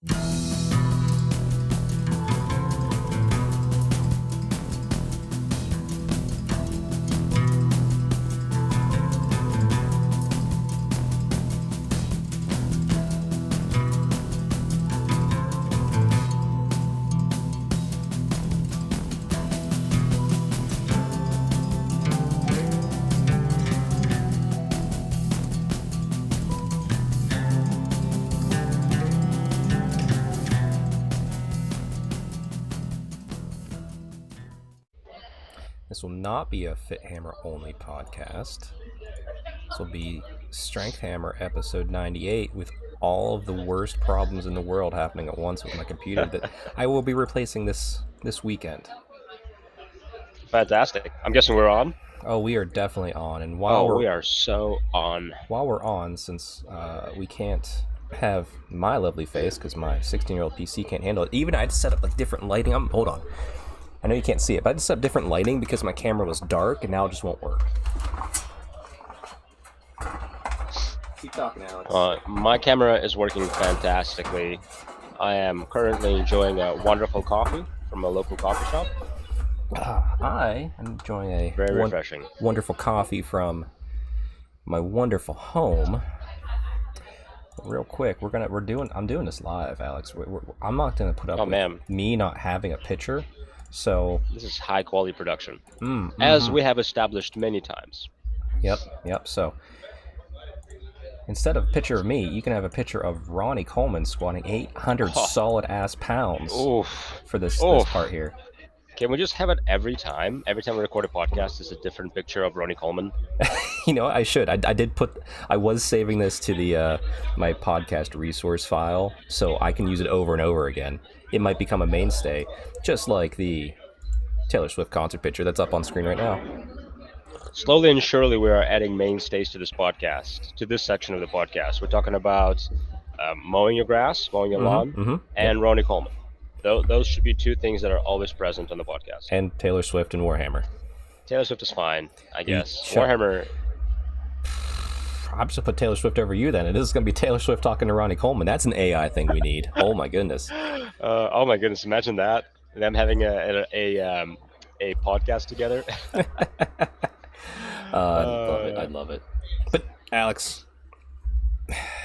This will not be a Fit Hammer only podcast. This will be Strength Hammer episode 98 with all of the worst problems in the world happening at once with my computer that I will be replacing this weekend. Fantastic. I'm guessing we're on? Oh, we are definitely on. And we are so on. While we're on, since we can't have my lovely face because my 16-year-old PC can't handle it, even I had to set up like different lighting. Hold on. I know you can't see it, but I just set up different lighting because my camera was dark and now it just won't work. Keep talking, Alex. My camera is working fantastically. I am currently enjoying a wonderful coffee from a local coffee shop. I am enjoying a very refreshing, wonderful coffee from my wonderful home. Real quick, I'm doing this live, Alex. I'm not gonna put up with me not having a picture. So this is high quality production, as we have established many times. Yep. So instead of a picture of me, you can have a picture of Ronnie Coleman squatting 800 solid ass pounds for this part here. Can we just have it every time? Every time we record a podcast, is a different picture of Ronnie Coleman. You know, I should. I was saving this to the my podcast resource file, so I can use it over and over again. It might become a mainstay, just like the Taylor Swift concert picture that's up on screen right now. Slowly and surely, we are adding mainstays to this podcast, to this section of the podcast. We're talking about mowing your grass, mowing your lawn, and Ronnie Coleman. Those should be two things that are always present on the podcast. And Taylor Swift and Warhammer. Taylor Swift is fine, I guess. Warhammer... I'm just going to put Taylor Swift over you then. It is going to be Taylor Swift talking to Ronnie Coleman. That's an AI thing we need. Oh my goodness. Oh my goodness. Imagine that. Them having a podcast together. I love it. But Alex,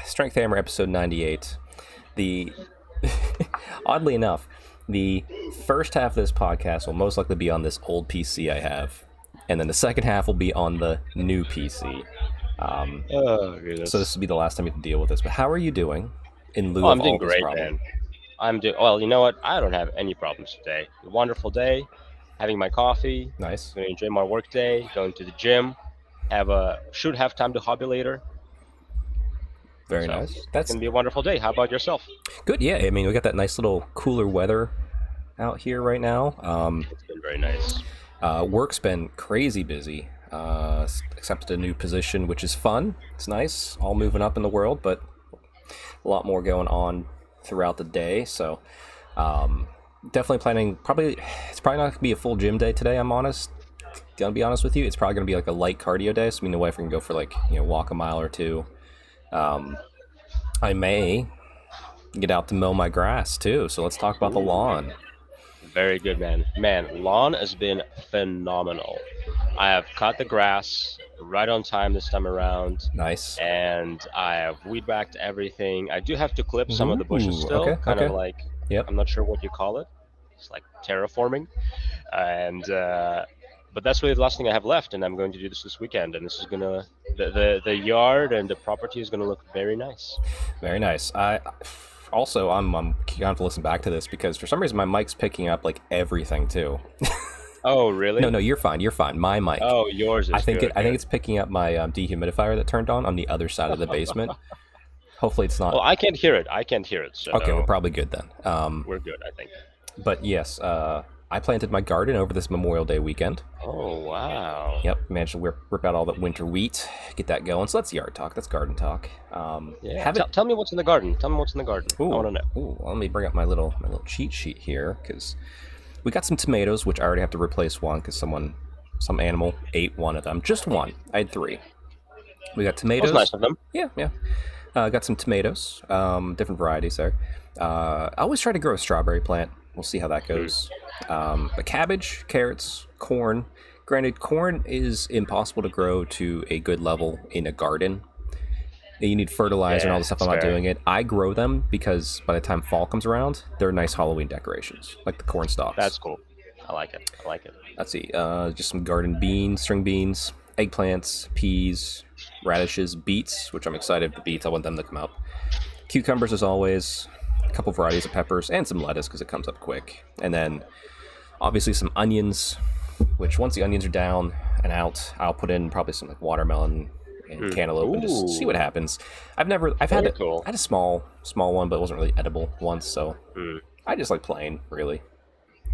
Strength Hammer episode 98. Oddly enough, the first half of this podcast will most likely be on this old PC I have. And then the second half will be on the new PC. So this will be the last time you have to deal with this. But how are you doing in lieu of all this problem? I'm doing great, man. Well, you know what? I don't have any problems today. A wonderful day. Having my coffee. Nice. Going to enjoy my work day. Going to the gym. Should have time to hobby later. Very nice. That's going to be a wonderful day. How about yourself? Good, yeah. I mean, we got that nice little cooler weather out here right now. It's been very nice. Work's been crazy busy. Accepted a new position, which is fun. It's nice. All moving up in the world, but a lot more going on throughout the day. So definitely planning. It's probably not going to be a full gym day today, I'm honest. Gonna be honest with you. It's probably going to be like a light cardio day. So me and the wife can go for walk a mile or two. I may get out to mow my grass too. So let's talk about the lawn. Very good, man. Lawn has been phenomenal. I have cut the grass right on time this time around. Nice. And I have weed whacked everything. I do have to clip some of the bushes still. Of like, I'm not sure what you call it. It's like terraforming. And but that's really the last thing I have left, and I'm going to do this weekend. And this is gonna the yard and the property is gonna look very nice. Very nice. I'm gonna have to listen back to this because for some reason my mic's picking up like everything too. Oh really? No, you're fine. My mic. Oh, yours is I think good. I think it's picking up my dehumidifier that turned on the other side of the basement. Hopefully it's not. Well, I can't hear it. So okay, we're probably good then. We're good, I think. But yes, I planted my garden over this Memorial Day weekend. Oh wow. Yep, managed to rip out all that winter wheat, get that going. So that's yard talk. That's garden talk. Tell me what's in the garden. Ooh, I want to know. Ooh, let me bring up my little cheat sheet here because we got some tomatoes, which I already have to replace one because some animal ate one of them. Just one. I had 3. We got tomatoes. That's nice of them. Yeah. Got some tomatoes, different varieties there. I always try to grow a strawberry plant. We'll see how that goes. But cabbage, carrots, corn. Granted, corn is impossible to grow to a good level in a garden. You need fertilizer and all the stuff. I'm not doing it. I grow them because by the time fall comes around, they're nice Halloween decorations, like the corn stalks. That's cool. I like it. Let's see. Just some garden beans, string beans, eggplants, peas, radishes, beets, which I'm excited for beets. I want them to come up. Cucumbers, as always. A couple varieties of peppers, and some lettuce because it comes up quick. And then, obviously, some onions, which once the onions are down and out, I'll put in probably some like watermelon and cantaloupe and just see what happens. I've had a small one, but it wasn't really edible once, so I just like plain, really.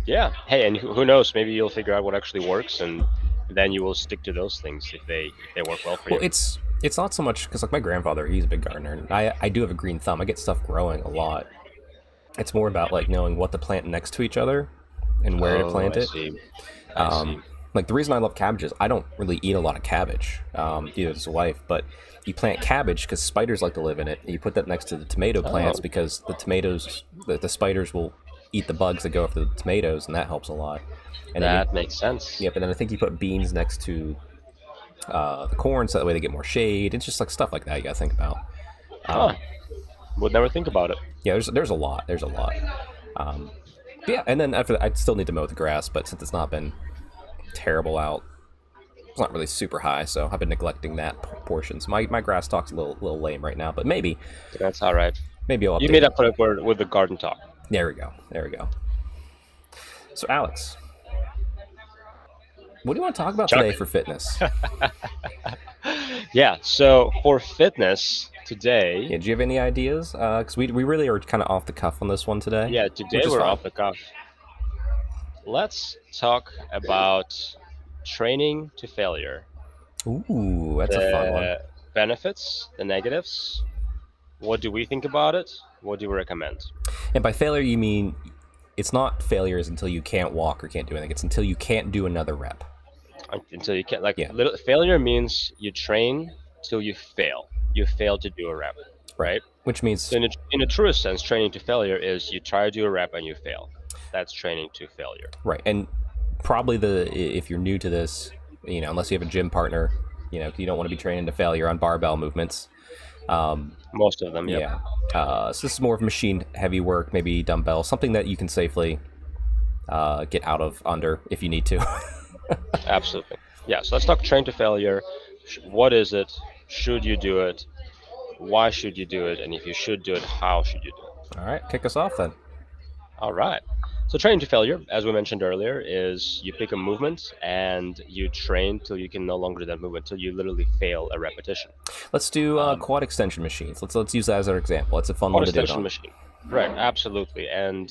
Yeah. Hey, and who knows? Maybe you'll figure out what actually works, and then you will stick to those things if they work well for you. Well, it's not so much because like my grandfather, he's a big gardener, and I do have a green thumb. I get stuff growing a lot. It's more about like knowing what to plant next to each other and where to plant it. I see. Like the reason I love cabbage is I don't really eat a lot of cabbage, either as a wife, but you plant cabbage because spiders like to live in it. And you put that next to the tomato plants because the tomatoes, the spiders will eat the bugs that go after the tomatoes, and that helps a lot. And that makes sense. Yep, and then I think you put beans next to the corn so that way they get more shade. It's just like stuff like that you gotta think about. Would never think about it. Yeah, there's a lot. Yeah, and then after that, I still need to mow the grass, but since it's not been terrible out, it's not really super high, so I've been neglecting that portion. So my grass talk's a little lame right now, but maybe that's all right. Maybe I'll update. You made up for it with the garden talk. There we go. So Alex, what do you want to talk about today for fitness? Yeah, so for fitness today... Yeah, do you have any ideas? Because we really are kind of off the cuff on this one today. Yeah, today we're off the cuff. Let's talk about training to failure. Ooh, that's a fun one. Benefits, the negatives. What do we think about it? What do we recommend? And by failure, you mean it's not failures until you can't walk or can't do anything. It's until you can't do another rep. Until you can't, failure means you train till you fail. You fail to do a rep, right? Which means, so in a truest sense, training to failure is you try to do a rep and you fail. That's training to failure. Right, and probably if you're new to this, unless you have a gym partner, you don't want to be training to failure on barbell movements. Most of them, yeah. So this is more of machine heavy work, maybe dumbbell, something that you can safely get out of under if you need to. Absolutely. Yeah, so let's talk train to failure. What is it? Should you do it? Why should you do it? And if you should do it, how should you do it? All right, kick us off then. All right. So training to failure, as we mentioned earlier, is you pick a movement and you train till you can no longer do that movement, till you literally fail a repetition. Let's do quad extension machines. Let's use that as our example. It's a fun one to do. Quad extension machine. Right, absolutely. And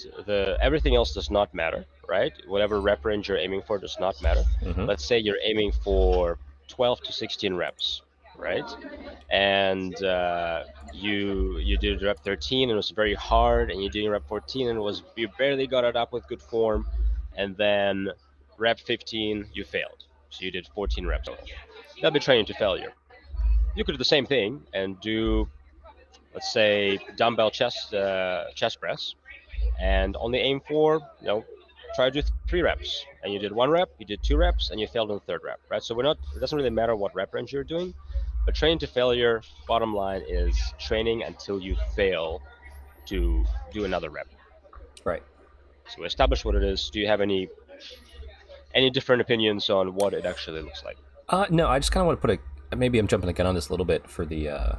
everything else does not matter, right? Whatever rep range you're aiming for does not matter. Mm-hmm. Let's say you're aiming for 12 to 16 reps, right? And you did rep 13 and it was very hard, and you did rep 14 and you barely got it up with good form, and then rep 15 you failed. So you did 14 reps. That'd be training to failure. You could do the same thing and do, let's say, dumbbell chest press, and only aim for, try to do 3 reps. And you did 1 rep, you did 2 reps, and you failed on the 3rd rep, right? So it doesn't really matter what rep range you're doing, but training to failure, bottom line, is training until you fail to do another rep. Right. So we established what it is. Do you have any different opinions on what it actually looks like? No, I just kind of want to put maybe I'm jumping the gun on this a little bit for the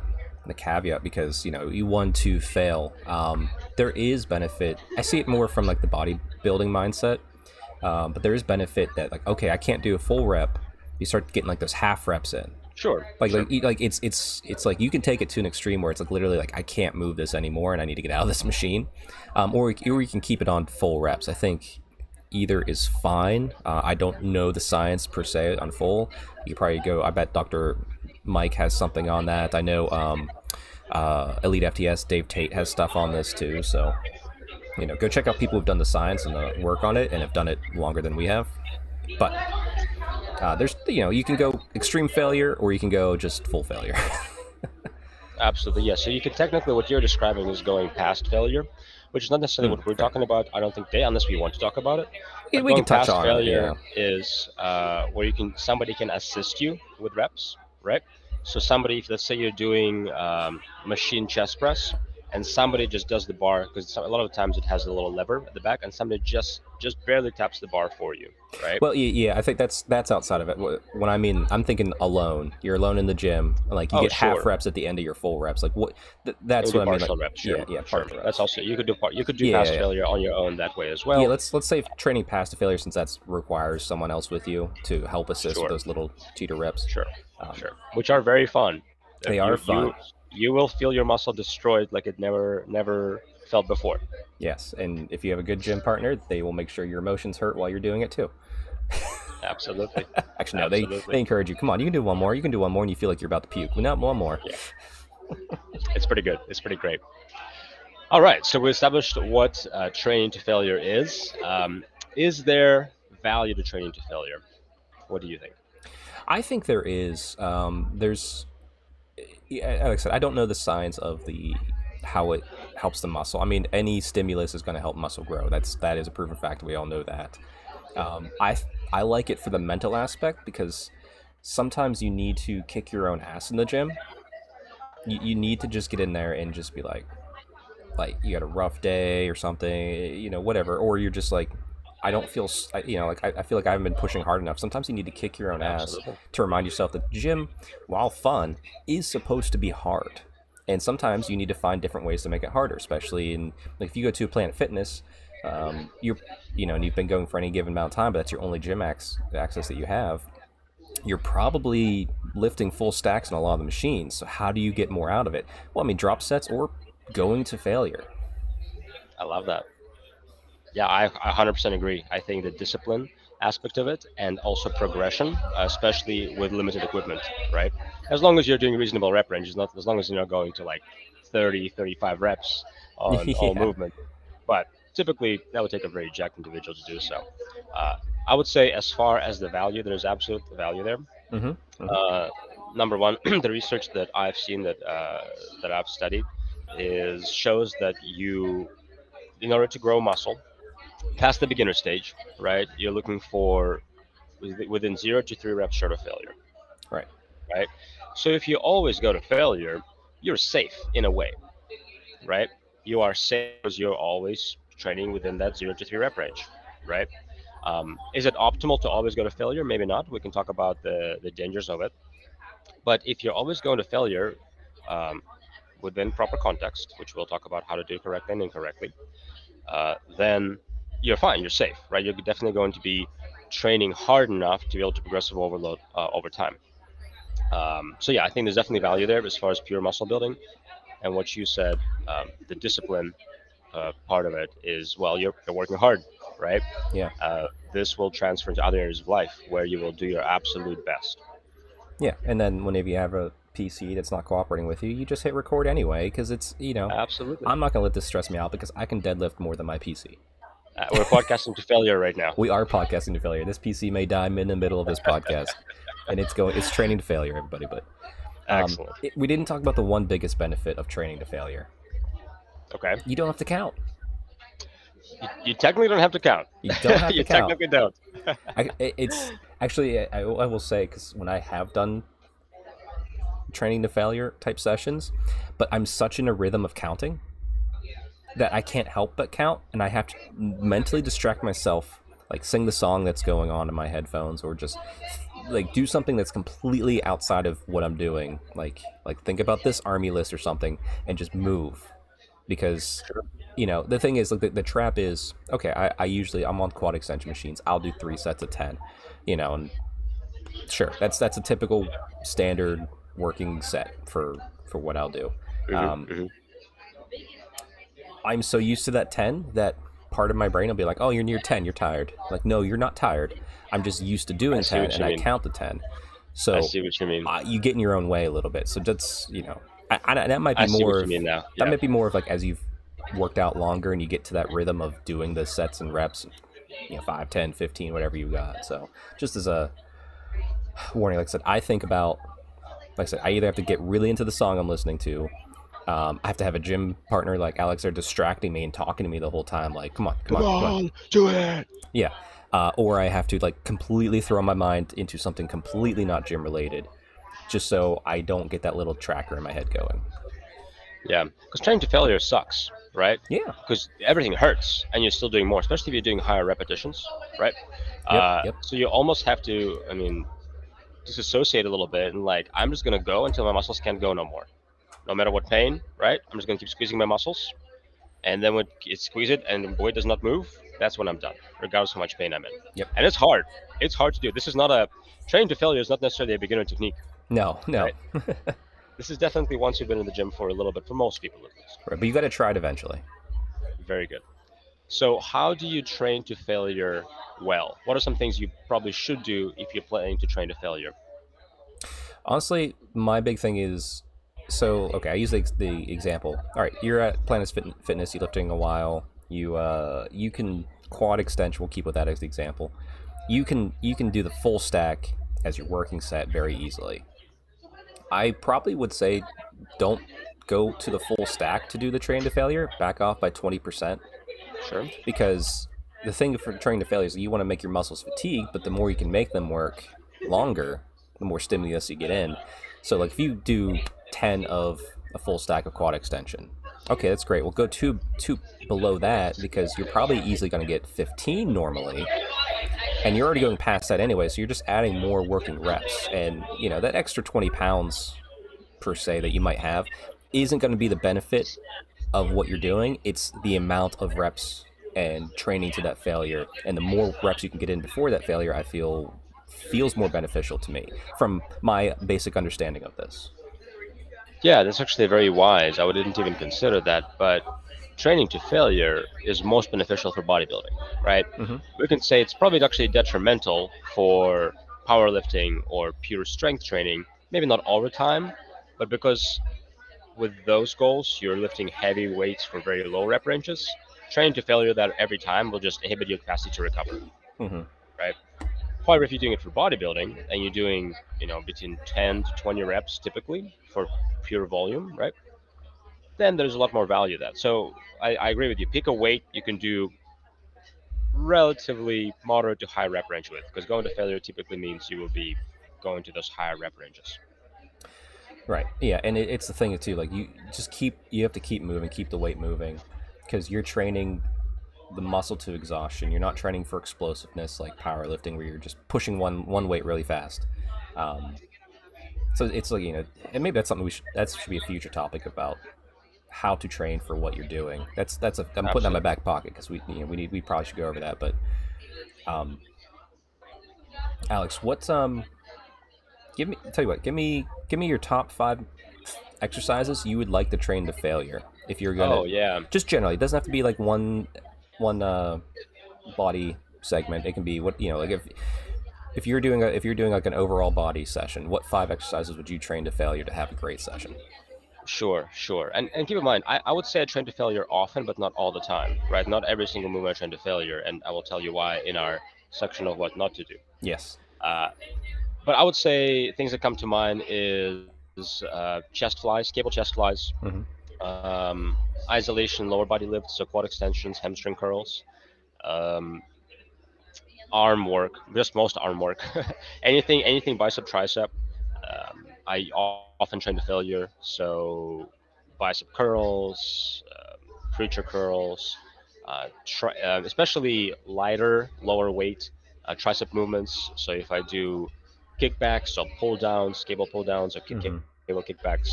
caveat, because you want to fail. There is benefit. I see it more from like the bodybuilding mindset, but there is benefit that like, okay, I can't do a full rep. You start getting like those half reps in. Sure. Like it's like you can take it to an extreme where it's like literally like I can't move this anymore and I need to get out of this machine, or you can keep it on full reps. I think either is fine. I don't know the science per se on full. You probably go. I bet Dr. Mike has something on that. I know Elite FTS Dave Tate has stuff on this too. So go check out people who've done the science and the work on it and have done it longer than we have. But there's you can go extreme failure or you can go just full failure. Absolutely, yes. So you can technically, what you're describing is going past failure, which is not necessarily what we're talking about. I don't think unless we want to talk about it. Yeah, But we can going touch past on failure it. Yeah. is where somebody can assist you with reps, right? So somebody, if let's say you're doing machine chest press, and somebody just does the bar, because a lot of times it has a little lever at the back, and somebody just barely taps the bar for you, right? Well, yeah, I think that's outside of it. When I mean, I'm thinking alone. You're alone in the gym, like you get half reps at the end of your full reps. Like what? That's what I mean. Like, reps, sure, yeah, sure. partial reps. That's also you could do past failure on your own that way as well. Yeah, let's say training past to failure, since that requires someone else with you to help assist with those little teeter reps. Sure, which are very fun. They are fun. You will feel your muscle destroyed like it never felt before. Yes, and if you have a good gym partner, they will make sure your emotions hurt while you're doing it too. Absolutely. Actually, no, they encourage you. Come on, you can do one more. You can do one more, and you feel like you're about to puke. Not one more. Yeah. It's pretty good. It's pretty great. All right, so we established what training to failure is. Is there value to training to failure? What do you think? I think there is. There's, like I said, I don't know the science of how it helps the muscle. I mean, any stimulus is going to help muscle grow. That is a proven fact. We all know that. I like it for the mental aspect, because sometimes you need to kick your own ass in the gym. You need to just get in there and just be like you got a rough day or something, whatever, or you're just like, I don't feel, I feel like I haven't been pushing hard enough. Sometimes you need to kick your own ass to remind yourself that the gym, while fun, is supposed to be hard. And sometimes you need to find different ways to make it harder, especially in, like, if you go to Planet Fitness, and you've been going for any given amount of time, but that's your only gym access that you have, you're probably lifting full stacks on a lot of the machines. So how do you get more out of it? Well, I mean, drop sets or going to failure. I love that. Yeah, I 100% agree. I think the discipline aspect of it, and also progression, especially with limited equipment, right? As long as you're doing reasonable rep ranges, not as long as you're not going to like 30, 35 reps on all movement. But typically, that would take a very jacked individual to do so. I would say, as far as the value, there's absolute value there. Number one, the research that I've seen, that I've studied, shows that in order to grow muscle past the beginner stage, right, you're looking for within 0 to 3 reps short of failure. Right. So if you always go to failure, you're safe in a way, right? You are safe because you're always training within that 0 to 3 rep range, right? Is it optimal to always go to failure? Maybe not. We can talk about the dangers of it. But if you're always going to failure, within proper context, which we'll talk about how to do correctly and incorrectly, then you're fine. You're safe, right? You're definitely going to be training hard enough to be able to progressive overload over time. So yeah, I think there's definitely value there as far as pure muscle building. And what you said, the discipline part of it is, well, you're working hard, right? Yeah. This will transfer into other areas of life where you will do your absolute best. Yeah, and then whenever you have a PC that's not cooperating with you, you just hit record anyway, because it's, Absolutely. I'm not going to let this stress me out, because I can deadlift more than my PC. We're podcasting to failure right now. We are podcasting to failure. This PC may die in the middle of this podcast, and it's training to failure, everybody. But excellent. We didn't talk about the one biggest benefit of training to failure. Okay. You don't have to count. You technically don't have to count. You don't have to you count. Technically don't. It's actually, I will say, because when I have done training to failure type sessions, but I'm such in a rhythm of counting that I can't help but count, and I have to mentally distract myself, like sing the song that's going on in my headphones, or just like do something that's completely outside of what I'm doing, like think about this army list or something, and just move. Because the thing is, like, the trap is, okay, I'm on quad extension machines, I'll do 3 sets of 10, and sure, that's a typical standard working set for what I'll do. I'm so used to that 10 that part of my brain will be like, oh, you're near 10, you're tired. Like, no, you're not tired. I'm just used to doing 10, and I count the 10. So I see what you mean. You get in your own way a little bit. So that's, that might be I see more what of, you mean now. That might be more of like, as you've worked out longer and you get to that rhythm of doing the sets and reps, 5, 10, 15, whatever you got. So just as a warning, like I said, I either have to get really into the song I'm listening to, I have to have a gym partner like Alex. They're distracting me and talking to me the whole time. Like, come on, do it. Yeah. Or I have to like completely throw my mind into something completely not gym related, just so I don't get that little tracker in my head going. Yeah, because training to failure sucks, right? Yeah. Because everything hurts, and you're still doing more, especially if you're doing higher repetitions, right? Yep. So you almost have to, disassociate a little bit, and like, I'm just gonna go until my muscles can't go no more, no matter what pain, right? I'm just gonna keep squeezing my muscles, and then when it squeeze it and the boy does not move, that's when I'm done, regardless of how much pain I'm in. Yep. And it's hard. It's hard to do. This is not a training to failure. Is not necessarily a beginner technique. No. Right? This is definitely once you've been in the gym for a little bit, for most people at least. Right, but you got to try it eventually. Very good. So how do you train to failure well? What are some things you probably should do if you're planning to train to failure? Honestly, my big thing is, so okay, I use the example. All right, you're at Planet Fitness, you're lifting a while. You can quad extension. We'll keep with that as the example. You can do the full stack as your working set very easily. I probably would say don't go to the full stack to do the train to failure. Back off by 20%. Sure. Because the thing for training to failure is you want to make your muscles fatigued, but the more you can make them work longer, the more stimulus you get in. So like if you do 10 of a full stack of quad extension, okay, that's great. We'll go two below that because you're probably easily going to get 15 normally, and you're already going past that anyway. So you're just adding more working reps, and that extra 20 pounds per se that you might have isn't going to be the benefit of what you're doing. It's the amount of reps and training to that failure, and the more reps you can get in before that failure, I feel feels more beneficial to me from my basic understanding of this. Yeah, that's actually very wise. I didn't even consider that, but training to failure is most beneficial for bodybuilding, right? Mm-hmm. We can say it's probably actually detrimental for powerlifting or pure strength training, maybe not all the time, but because with those goals, you're lifting heavy weights for very low rep ranges. Training to failure that every time will just inhibit your capacity to recover, Mm-hmm. right? However, if you're doing it for bodybuilding and you're doing, between 10 to 20 reps typically for pure volume, right? Then there's a lot more value to that. So I agree with you. Pick a weight you can do relatively moderate to high rep range with, because going to failure typically means you will be going to those higher rep ranges. Right. Yeah, and it's the thing too. Like you have to keep moving, keep the weight moving, because you're training the muscle to exhaustion. You're not training for explosiveness like powerlifting, where you're just pushing one weight really fast. So it's like and maybe that's something that should be a future topic about how to train for what you're doing. I'm Absolutely. putting that in my back pocket because we probably should go over that. But Alex, give me your top 5 exercises you would like to train to failure if you're gonna. Oh yeah. Just generally, it doesn't have to be like one body segment. It can be like if you're doing like an overall body session, what 5 exercises would you train to failure to have a great session? Sure. And keep in mind, I would say I train to failure often, but not all the time, right? Not every single move I train to failure, and I will tell you why in our section of what not to do. Yes. But I would say things that come to mind is chest flies, cable chest flies, isolation lower body lifts, so quad extensions, hamstring curls, arm work, just most arm work, anything bicep, tricep. I often train to failure, so bicep curls, creature curls, especially lighter, lower weight tricep movements. So if I do kickbacks, so pull downs, cable pull downs, or cable kickbacks,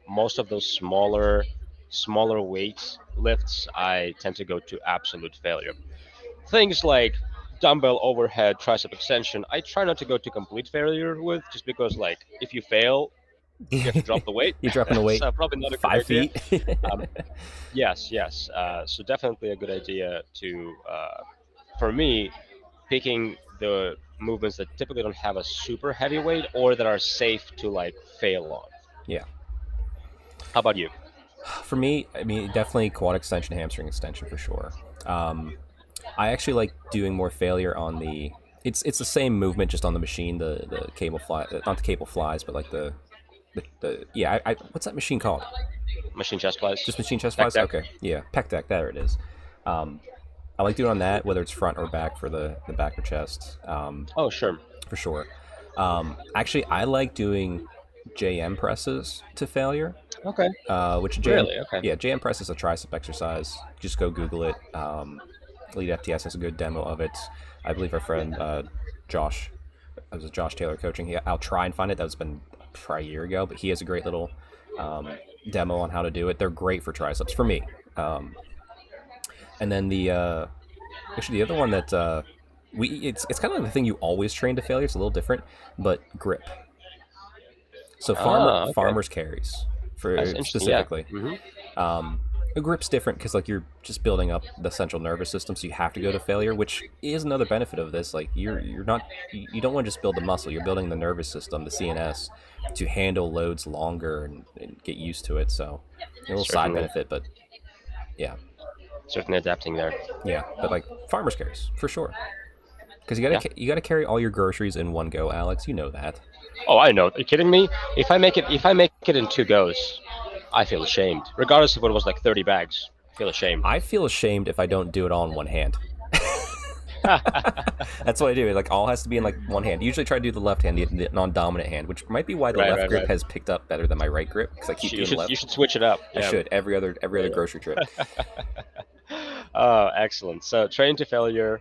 most of those smaller weight lifts, I tend to go to absolute failure. Things like dumbbell overhead tricep extension, I try not to go to complete failure with, just because like if you fail, you have to drop the weight. You're dropping the weight. So probably not a 5 good feet. idea. Yes. So definitely a good idea to, for me, picking the movements that typically don't have a super heavy weight or that are safe to like fail on. Yeah. How about you? For me, definitely quad extension, hamstring extension for sure. I actually like doing more failure on it's the same movement just on the machine, the cable fly, not the cable flies, but like the What's that machine called? Machine chest flies. Just machine chest flies. Okay, yeah, pec deck. There it is. I like doing on that, whether it's front or back for the back or chest. Oh, sure. For sure. Actually, I like doing JM presses to failure. Okay. Really? Okay. Yeah, JM press is a tricep exercise. Just go Google it. Lead FTS has a good demo of it. I believe our friend Josh, it was Josh Taylor coaching. I'll try and find it. That's been probably a year ago, but he has a great little demo on how to do it. They're great for triceps for me. And then the other one that it's kind of like the thing you always train to failure. It's a little different, but grip. So farmers carries for specifically. Yeah. Mm-hmm. A grip's different because like you're just building up the central nervous system, so you have to go to failure, which is another benefit of this. Like you don't want to just build the muscle; you're building the nervous system, the CNS, to handle loads longer and get used to it. So a little side benefit, but yeah, certainly adapting there. Yeah, but like farmers carries for sure, because you gotta carry all your groceries in one go, Alex. You know that. Oh, I know. Are you kidding me? If I make it in 2 goes, I feel ashamed. Regardless of what it was, like 30 bags, I feel ashamed. I feel ashamed if I don't do it all in one hand. That's what I do. Like all has to be in like one hand. Usually try to do the left hand, the non-dominant hand, which might be why the left grip has picked up better than my right grip because I keep doing left. You should switch it up. I should every other grocery trip. Oh, excellent. So training to failure,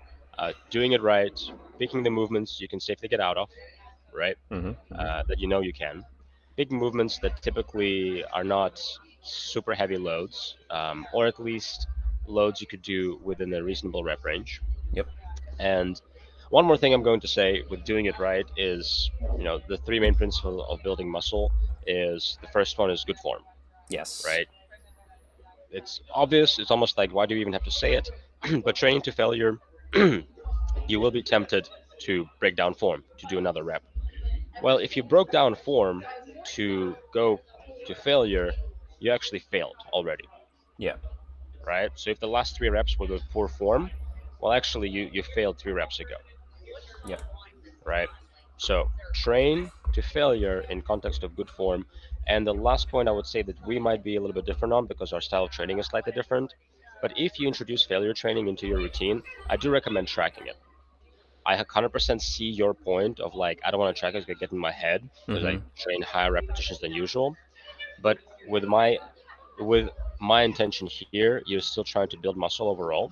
doing it right, picking the movements you can safely get out of, right? Mm-hmm. That you know you can. Big movements that typically are not super heavy loads, or at least loads you could do within a reasonable rep range. Yep. And one more thing I'm going to say with doing it right is, the 3 main principles of building muscle is the first one is good form. Yes. Right. It's obvious. It's almost like, why do you even have to say it? But training to failure, you will be tempted to break down form, to do another rep. Well, if you broke down form to go to failure, you actually failed already. Yeah. Right? So if the last 3 reps were with poor form, well, actually, you failed 3 reps ago. Yeah. Right? So train to failure in context of good form. And the last point I would say that we might be a little bit different on, because our style of training is slightly different. But if you introduce failure training into your routine, I do recommend tracking it. I 100% see your point of like, I don't want to track it because I get in my head because I train higher repetitions than usual. But with my intention here, you're still trying to build muscle overall,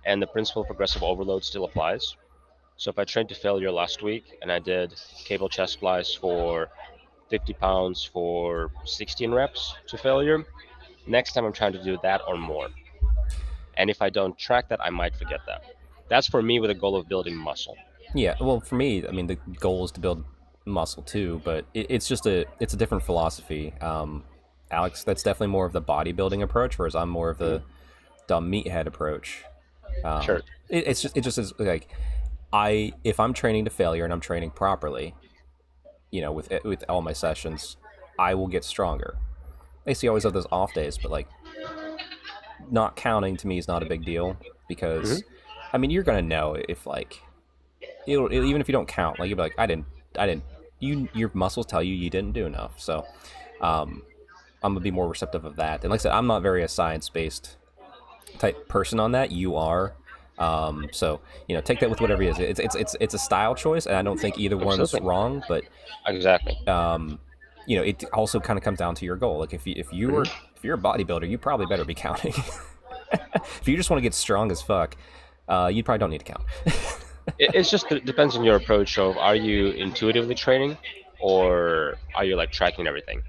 and the principle of progressive overload still applies. So if I trained to failure last week and I did cable chest flies for 50 pounds for 16 reps to failure, next time I'm trying to do that or more. And if I don't track that, I might forget that. That's for me with a goal of building muscle. Yeah, well, for me, I mean, the goal is to build muscle too, but it's a different philosophy. Alex, that's definitely more of the bodybuilding approach, whereas I'm more of the dumb meathead approach. Sure. It just is like, if I'm training to failure and I'm training properly, with all my sessions, I will get stronger. Basically, I always have those off days, but like, not counting to me is not a big deal because, I mean, you're gonna know if like, even if you don't count, like you'll be like, I didn't. Your muscles tell you didn't do enough. So, I'm gonna be more receptive of that. And like I said, I'm not very a science-based type person on that. You are. So take that with whatever it is. It's a style choice, and I don't think either one's wrong. But exactly. It also kind of comes down to your goal. Like if you're a bodybuilder, you probably better be counting. If you just want to get strong as fuck, you probably don't need to count. It's just it depends on your approach of, are you intuitively training or are you like tracking everything?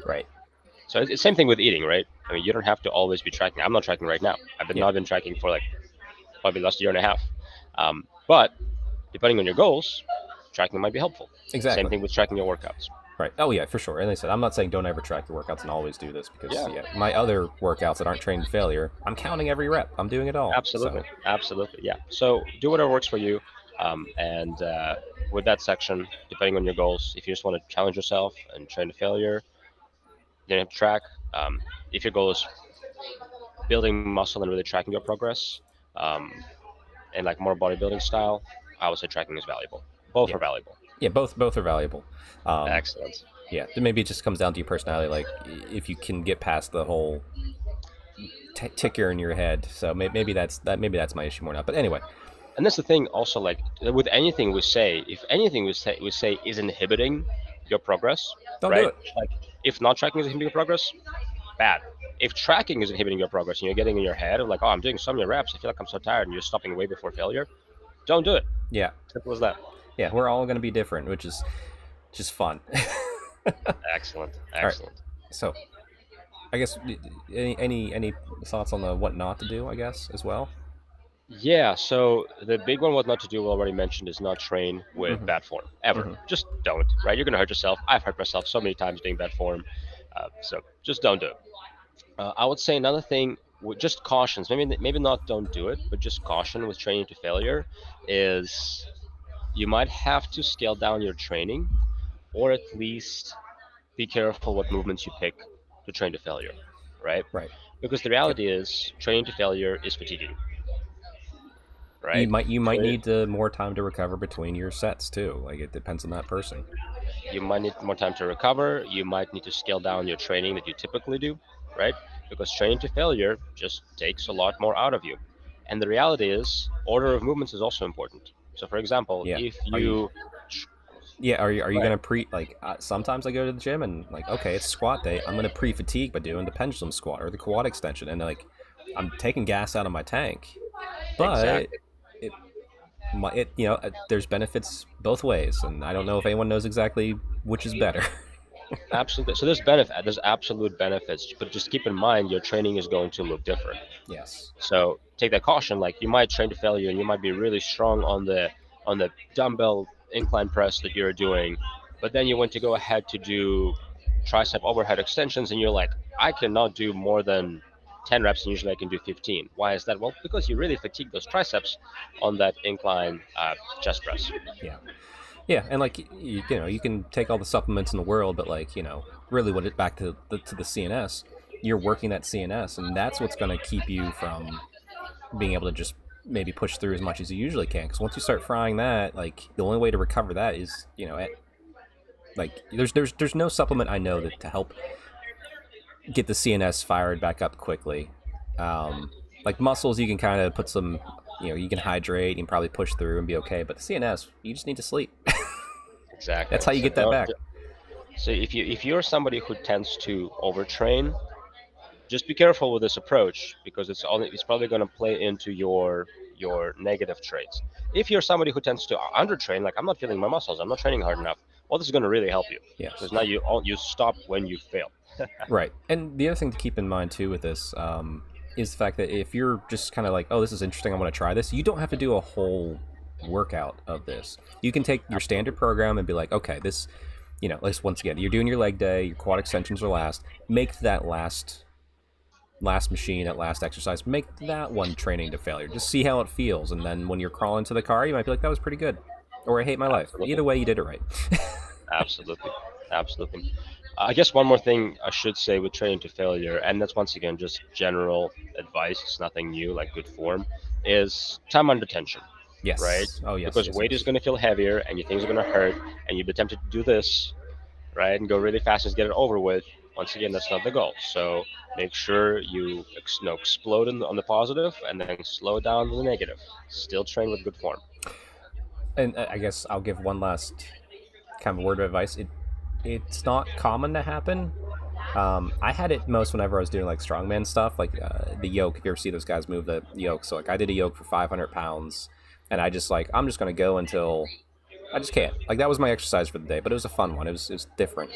Right. So it's the same thing with eating, right? I mean, you don't have to always be tracking. I'm not tracking right now. I've not been tracking for like probably the last year and a half. But depending on your goals, tracking might be helpful. Exactly. Same thing with tracking your workouts. Right. Oh yeah, for sure. And like I said, I'm not saying don't ever track your workouts and always do this because my other workouts that aren't trained to failure, I'm counting every rep. I'm doing it all. Absolutely. So. Absolutely. Yeah. So do whatever works for you. And with that section, depending on your goals, if you just want to challenge yourself and train to failure, you don't have to track. If your goal is building muscle and really tracking your progress, and like more bodybuilding style, I would say tracking is valuable. Both are valuable. Yeah, both are valuable. Excellent. Yeah, maybe it just comes down to your personality. Like, if you can get past the whole ticker in your head. So maybe that's my issue more now. But anyway. And that's the thing. Also, like with anything we say, if anything we say is inhibiting your progress, don't right? do it. Like if not tracking is inhibiting your progress, bad. If tracking is inhibiting your progress and you're getting in your head of like, oh, I'm doing so many reps, I feel like I'm so tired, and you're stopping way before failure, don't do it. Yeah. Simple as that. Yeah, we're all going to be different, which is just fun. Excellent. Right. So, I guess any thoughts on the what not to do? I guess as well. Yeah. So the big one, what not to do, we already mentioned, is not train with bad form ever. Just don't. Right? You're gonna hurt yourself. I've hurt myself so many times doing bad form. So just don't do it. I would say another thing, just cautions. Maybe not don't do it, but just caution with training to failure is you might have to scale down your training, or at least be careful what movements you pick to train to failure, right? Right. Because the reality is training to failure is fatiguing, right? You might need more time to recover between your sets too. Like it depends on that person. You might need more time to recover. You might need to scale down your training that you typically do, right? Because training to failure just takes a lot more out of you. And the reality is order of movements is also important. So for example, if you are you gonna sometimes I go to the gym and like, okay, it's squat day, I'm gonna pre-fatigue by doing the pendulum squat or the quad extension, and like I'm taking gas out of my tank, but there's benefits both ways, and I don't know if anyone knows exactly which is better. Absolutely. So there's absolute benefits, but just keep in mind your training is going to look different. Yes. So take that caution. Like you might train to failure and you might be really strong on the dumbbell incline press that you're doing, but then you want to go ahead to do tricep overhead extensions and you're like, I cannot do more than 10 reps and usually I can do 15. Why is that? Well, because you really fatigue those triceps on that incline chest press. Yeah, and like you can take all the supplements in the world, but like really, what it back to the CNS, you're working that CNS, and that's what's going to keep you from being able to just maybe push through as much as you usually can. Because once you start frying that, like the only way to recover that is there's no supplement I know that to help get the CNS fired back up quickly. Like muscles, you can kind of put some. You can hydrate, you can probably push through and be okay, but the CNS, you just need to sleep. Exactly. That's how you get that back. So if you're somebody who tends to overtrain, just be careful with this approach because it's probably going to play into your negative traits. If you're somebody who tends to undertrain, like I'm not feeling my muscles, I'm not training hard enough, well, this is going to really help you. Yes. Because now you stop when you fail. Right. And the other thing to keep in mind too with this is the fact that if you're just kind of like, oh, this is interesting, I want to try this, you don't have to do a whole workout of this. You can take your standard program and be like, okay, this, once again, you're doing your leg day, your quad extensions are last, make that last machine, that last exercise, make that one training to failure. Just see how it feels. And then when you're crawling to the car, you might be like, that was pretty good. Or I hate my life. Either way, you did it right. Absolutely. I guess one more thing I should say with training to failure, and that's once again just general advice, it's nothing new, like good form, is time under tension. Yes. Right? Oh, yes. Because weight is going to feel heavier and your things are going to hurt and you've attempted to do this, right, and go really fast and get it over with. Once again, that's not the goal. So make sure you explode on the positive and then slow down the negative. Still train with good form. And I guess I'll give one last kind of word of advice. It's not common to happen. I had it most whenever I was doing like strongman stuff, like the yoke. If you ever see those guys move the yoke, so like I did a yoke for 500 pounds, and I'm just gonna go until I just can't. Like that was my exercise for the day, but it was a fun one. It was different.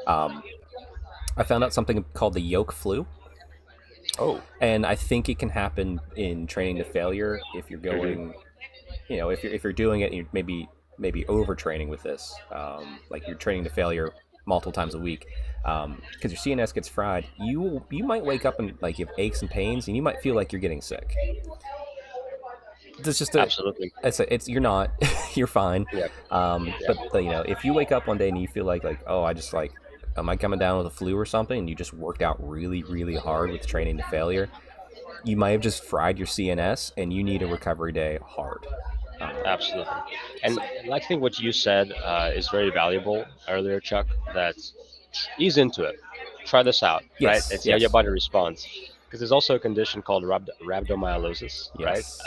I found out something called the yoke flu. Oh. And I think it can happen in training to failure if you're going, if you're doing it, and you're maybe overtraining with this, like you're training to failure multiple times a week, because your CNS gets fried. You might wake up and like you have aches and pains, and you might feel like you're getting sick. It's just absolutely. It's you're not, you're fine. Yeah. But if you wake up one day and you feel like oh, I just like, am I coming down with a flu or something? And you just worked out really, really hard with training to failure. You might have just fried your CNS, and you need a recovery day hard. Absolutely. And I think what you said is very valuable earlier, Chuck, that ease into it. Try this out, right? And Yes, see how your yes. body responds. Because there's also a condition called rhabdomyolysis, right? Yes.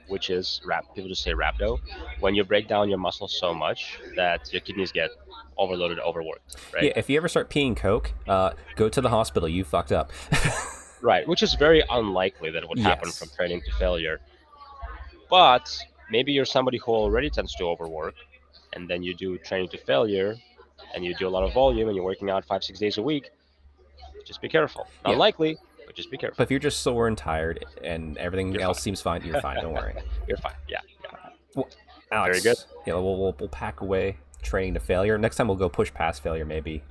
Which is, people just say rhabdo, when you break down your muscles so much that your kidneys get overloaded, overworked, right? Yeah, if you ever start peeing coke, go to the hospital. You fucked up. Right, which is very unlikely that it would happen from Yes. training to failure. But maybe you're somebody who already tends to overwork, and then you do training to failure, and you do a lot of volume, and you're working out 5, 6 days a week. Just be careful. Yeah. Unlikely, but just be careful. But if you're just sore and tired and everything You're else fine. seems fine, you're fine. Don't worry. You're fine. Yeah. Well, Alex, Very good. Yeah, we'll pack away training to failure. Next time we'll go push past failure, maybe.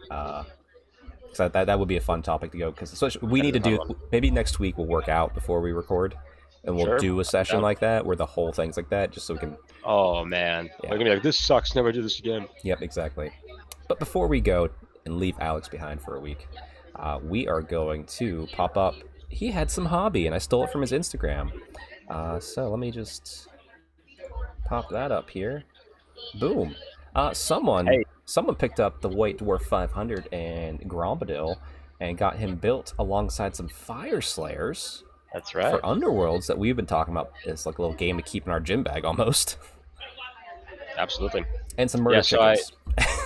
So that would be a fun topic to go, because we need to do. Maybe next week we'll work out before we record, and we'll do a session like that where the whole thing's like that, just so we can. Oh man, we're gonna be like, this sucks. Never do this again. Yep, exactly. But before we go and leave Alex behind for a week, we are going to pop up. He had some hobby, and I stole it from his Instagram. So let me just pop that up here. Boom. Someone picked up the White Dwarf 500 and Grombadil and got him built alongside some Fire Slayers. That's right. For Underworlds that we've been talking about. It's like a little game to keep in our gym bag almost. Absolutely. And some murder chickens.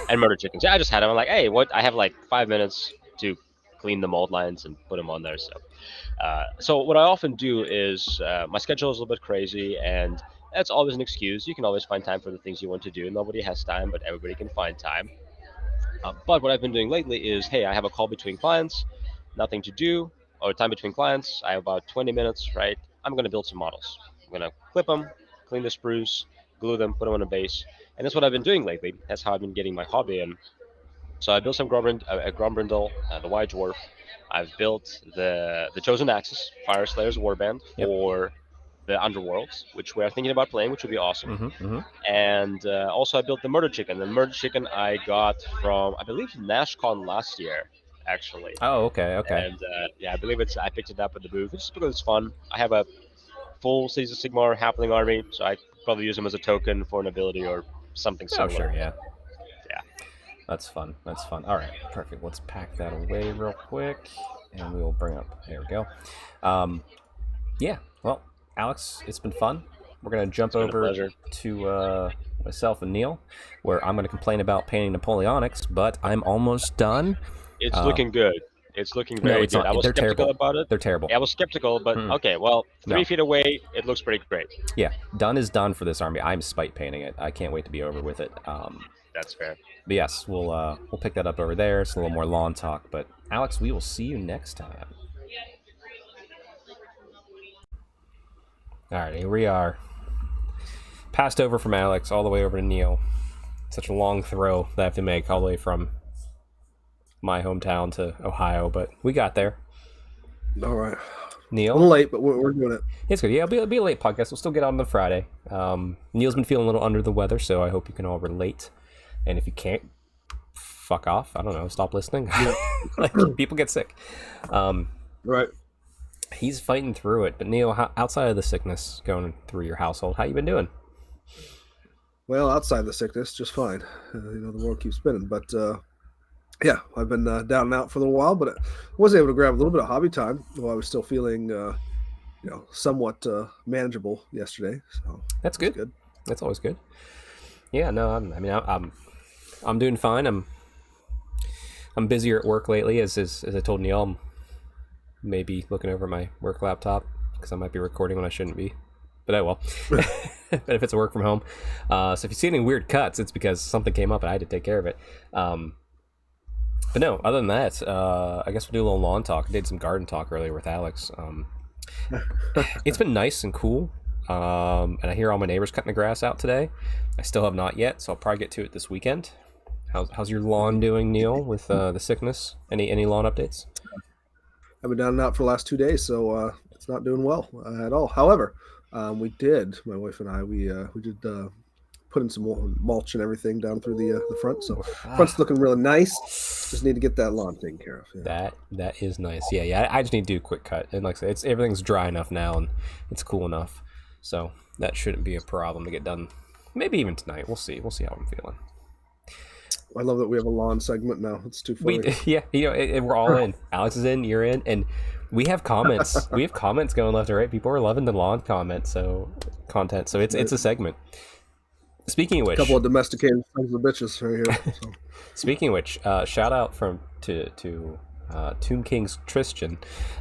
And murder chickens. Yeah, I just had them. I'm like, hey, what? I have like 5 minutes to clean the mold lines and put them on there. So what I often do is my schedule is a little bit crazy, and that's always an excuse. You can always find time for the things you want to do. Nobody has time, but everybody can find time. But what I've been doing lately is, hey, I have a call between clients, nothing to do, or time between clients. I have about 20 minutes, right? I'm going to build some models. I'm going to clip them, clean the spruce, glue them, put them on a base. And that's what I've been doing lately. That's how I've been getting my hobby in. So I built some Grombrindle, the White Dwarf. I've built the Chosen Axis, Fire Slayer's Warband, for the Underworlds, which we are thinking about playing, which would be awesome. And also I built the Murder Chicken. The Murder Chicken I got from, I believe, NashCon last year, actually. Oh, okay. And I believe I picked it up at the booth just because it's fun. I have a full Age of Sigmar Halfling army, so I probably use them as a token for an ability or something similar. Oh, sure, yeah. That's fun. All right, perfect. Let's pack that away real quick, and we'll bring up. There we go. Well, Alex, it's been fun. We're gonna jump over to myself and Neil, where I'm gonna complain about painting Napoleonics, but I'm almost done. It's looking good. It's looking very good. Not. I was skeptical about it. They're terrible. Yeah, I was skeptical, but okay. Well, 3 feet away, it looks pretty great. Yeah, done is done for this army. I'm spite painting it. I can't wait to be over with it. That's fair. But yes, we'll pick that up over there. It's a little more lawn talk. But Alex, we will see you next time. All right, here we are. Passed over from Alex all the way over to Neil. Such a long throw that I have to make all the way from my hometown to Ohio, but we got there. All right. Neil? A little late, but we're doing it. It's good. Yeah, it'll be a late podcast. We'll still get on the Friday. Neil's been feeling a little under the weather, so I hope you can all relate. And if you can't, fuck off. I don't know. Stop listening. Yeah. Like, people get sick. Right. He's fighting through it. But Neil, outside of the sickness going through your household, how you been doing? Well, outside the sickness, just fine. The world keeps spinning. But yeah, I've been down and out for a little while, but I was able to grab a little bit of hobby time while I was still feeling, somewhat manageable yesterday. So that's good. That's always good. Yeah, no, I'm doing fine. I'm busier at work lately, as I told Neil. I'm maybe looking over my work laptop because I might be recording when I shouldn't be, but I will. Benefits of work from home. So if you see any weird cuts, it's because something came up and I had to take care of it. But no, other than that, I guess we'll do a little lawn talk. I did some garden talk earlier with Alex. It's been nice and cool. And I hear all my neighbors cutting the grass out today. I still have not yet, so I'll probably get to it this weekend. How's your lawn doing, Neil, with the sickness? Any lawn updates? I've been down and out for the last 2 days, so it's not doing well at all. However, my wife and I, we did put in some mulch and everything down through the front, so front's looking really nice. Just need to get that lawn taken care of. Yeah. That is nice. Yeah. I just need to do a quick cut, and like I said, everything's dry enough now, and it's cool enough. So that shouldn't be a problem to get done. Maybe even tonight. We'll see. We'll see how I'm feeling. I love that we have a lawn segment now. It's too funny. We're all in. Alex is in. You're in, and we have comments. We have comments going left and right. People are loving the lawn content. So it's a segment. Speaking of which, a couple of domesticated sons of bitches right here. So. Speaking of which, shout out to Tomb King's Tristan.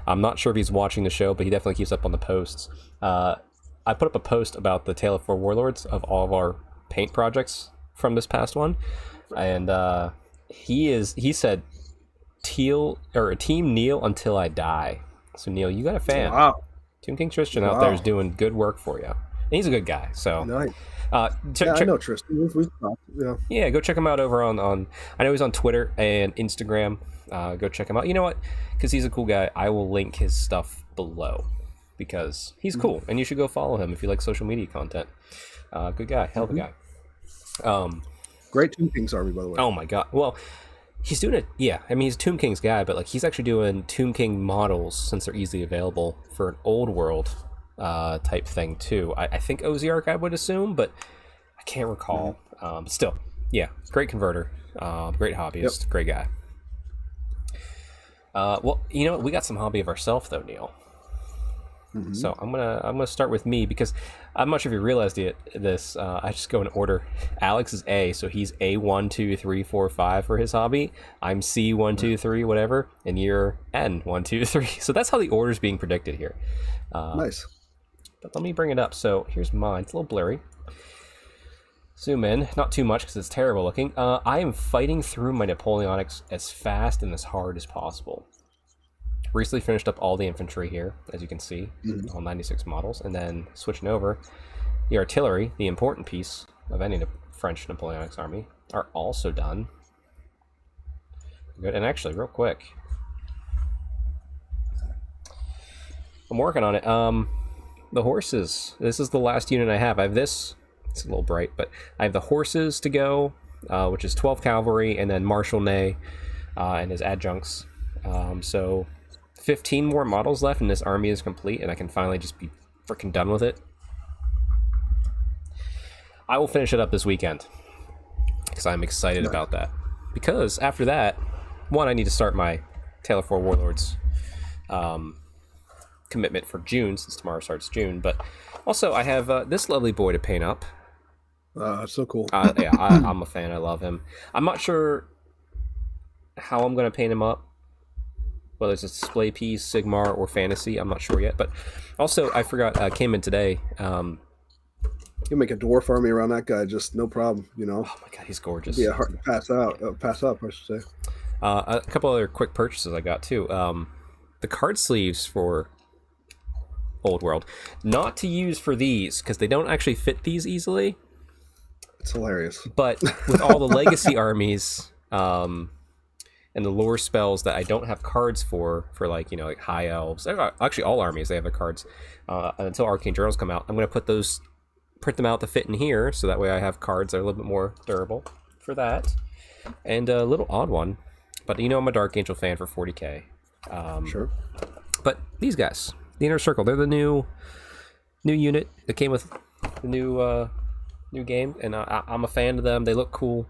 I'm not sure if he's watching the show, but he definitely keeps up on the posts. I put up a post about the Tale of Four Warlords of all of our paint projects from this past one, and he said Team Neil until I die. So Neil, you got a fan. Wow. Tomb King Tristan out there is doing good work for you. And he's a good guy. So nice. I know Tristan. We've talked. Yeah, go check him out over on. I know he's on Twitter and Instagram. Go check him out. You know what? Because he's a cool guy, I will link his stuff below because he's cool, and you should go follow him if you like social media content. Good guy, hell of a guy. Great Tomb King's army, by the way. Oh my god! Well, he's doing it. Yeah, I mean he's a Tomb King's guy, but like he's actually doing Tomb King models since they're easily available for an old world type thing too. I think OZRK I would assume, but I can't recall. But still, yeah, great converter, great hobbyist, great guy. Well, you know what? We got some hobby of ourselves though, Neil. So I'm gonna start with me because I'm not sure if you realized this. I just go in order. Alex is A, so he's A 1, 2, 3, 4, 5 for his hobby. I'm C 1, 2, 3, whatever, and you're N 1, 2, 3. So that's how the order's being predicted here. Nice. But let me bring it up. So here's mine. It's a little blurry. Zoom in, not too much because it's terrible looking. I am fighting through my Napoleonics as fast and as hard as possible. Recently finished up all the infantry here, as you can see, all 96 models, and then switching over, the artillery, the important piece of any French Napoleonics army, are also done. Good, and actually, real quick, I'm working on it. The horses. This is the last unit I have. I have this. It's a little bright, but I have the horses to go, which is 12 cavalry, and then Marshal Ney and his adjuncts. So 15 more models left, and this army is complete, and I can finally just be freaking done with it. I will finish it up this weekend because I'm excited about that. Because after that, one, I need to start my Tale of Four Warlords commitment for June, since tomorrow starts June. But also, I have this lovely boy to paint up. So cool. I'm a fan. I love him. I'm not sure how I'm going to paint him up, whether it's a display piece, Sigmar, or fantasy. I'm not sure yet. But also, I forgot, came in today. You make a dwarf army around that guy, just no problem, you know. Oh my god, he's gorgeous. Yeah, hard to pass up, I should say. A couple other quick purchases I got too. The card sleeves for Old World, not to use for these because they don't actually fit these easily. It's hilarious. But with all the legacy armies and the lore spells that I don't have cards for like, you know, like high elves, actually all armies, they have their cards until Arcane Journals come out. I'm going to print them out to fit in here, so that way I have cards that are a little bit more durable for that. And a little odd one, but you know I'm a Dark Angel fan for 40k. Sure. But these guys, the Inner Circle, they're the new unit that came with the new game, and I'm a fan of them. They look cool.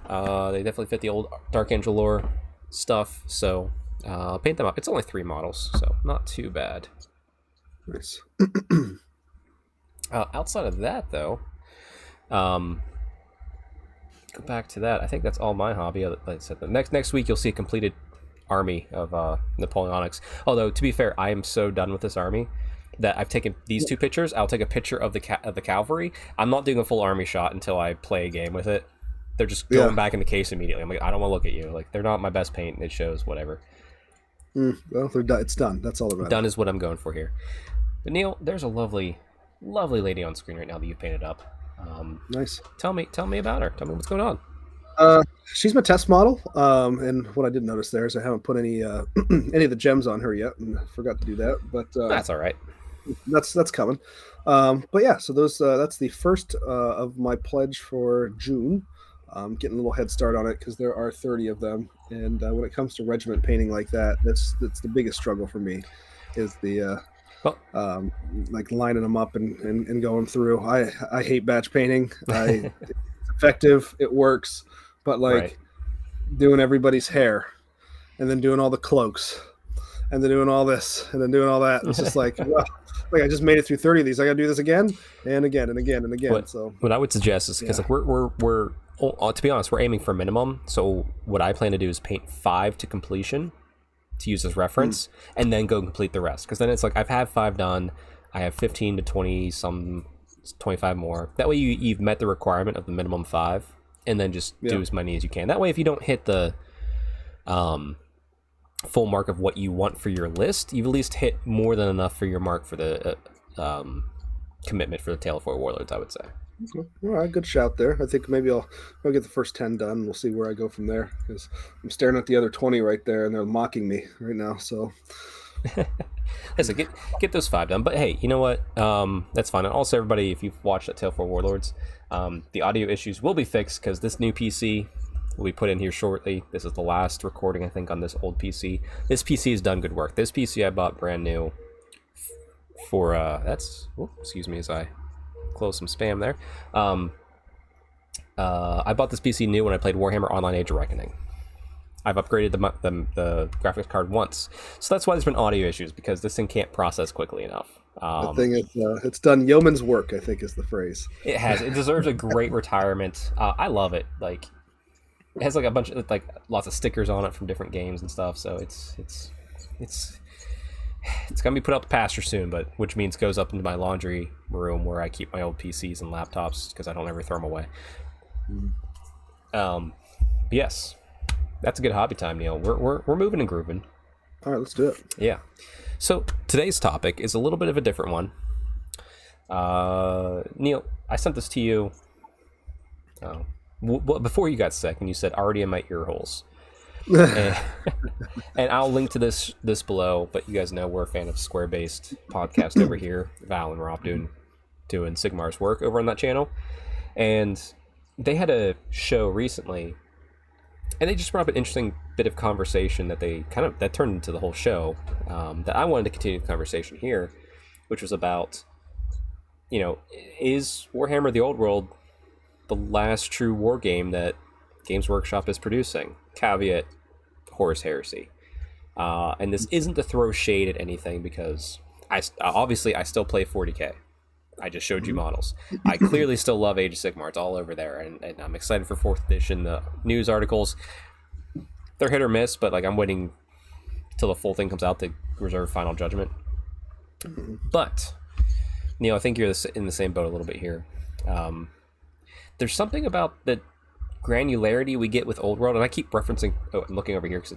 They definitely fit the old Dark Angel lore stuff, so I'll paint them up. It's only 3 models, so not too bad. Nice. Outside of that, though, go back to that. I think that's all my hobby. Like I said, next week you'll see a completed army of Napoleonics. Although, to be fair, I am so done with this army that I've taken these 2 pictures. I'll take a picture of the cavalry. I'm not doing a full army shot until I play a game with it. They're just going back in the case immediately. I'm like, I don't want to look at you. Like, they're not my best paint. It shows, whatever. Well, they're done. It's done. That's all that matters. Done is what I'm going for here. But Neil, there's a lovely lady on screen right now that you've painted up. Nice. Tell me about her. Tell me what's going on. She's my test model. And what I did notice there is I haven't put any any of the gems on her yet, and forgot to do that. But that's all right. That's coming. But yeah, so that's the first of my pledge for June. Getting a little head start on it because there are 30 of them, and when it comes to regiment painting like that, that's the biggest struggle for me, is the like lining them up and going through. I hate batch painting. It's effective, it works, but like doing everybody's hair and then doing all the cloaks and then doing all this and then doing all that, it's just like, well, like I just made it through 30 of these, I gotta do this again and again and again and again. What I would suggest is, because like we're to be honest, we're aiming for minimum, so what I plan to do is paint 5 to completion to use as reference, and then go complete the rest, because then it's like I've had 5 done, I have 15 to 20 some 25 more. That way you've met the requirement of the minimum 5, and then just do as many as you can. That way if you don't hit the full mark of what you want for your list, you've at least hit more than enough for your mark for the commitment for the Tale of Four Warlords, I would say. All right, good shout there. I think maybe I'll get the first 10 done. We'll see where I go from there, because I'm staring at the other 20 right there, and they're mocking me right now. So, listen, get those 5 done. But hey, you know what? That's fine. And also, everybody, if you've watched that Tale for Warlords, the audio issues will be fixed, because this new PC will be put in here shortly. This is the last recording, I think, on this old PC. This PC has done good work. This PC I bought brand new for excuse me as I close some spam there. I bought this PC new when I played Warhammer Online Age of Reckoning. I've upgraded the graphics card once, so that's why there's been audio issues, because this thing can't process quickly enough. The thing is, it's done yeoman's work, I think is the phrase. It has. It deserves a great retirement. I love it. Like, it has like a bunch of lots of stickers on it from different games and stuff. So it's gonna be put up to pasture soon, but which means goes up into my laundry room where I keep my old PCs and laptops, because I don't ever throw them away. Yes, that's a good hobby time, Neil. We're moving and grooving. All right, let's do it. Yeah. So today's topic is a little bit of a different one. Neil, I sent this to you before you got sick, and you said already in my ear holes. and I'll link to this below, but you guys know we're a fan of square-based podcast over here. Val and Rob doing Sigmar's work over on that channel, and they had a show recently, and they just brought up an interesting bit of conversation that turned into the whole show, that I wanted to continue the conversation here, which was about, is Warhammer the Old World the last true war game that Games Workshop is producing? Caveat, Horus Heresy. And this isn't to throw shade at anything, because I still play 40k. I just showed you models. I clearly still love Age of Sigmar. It's all over there, and I'm excited for 4th edition. The news articles, they're hit or miss, but like I'm waiting till the full thing comes out to reserve final judgment. But Neil, I think you're in the same boat a little bit here. There's something about the granularity we get with Old World, and I keep referencing. Oh, I'm looking over here because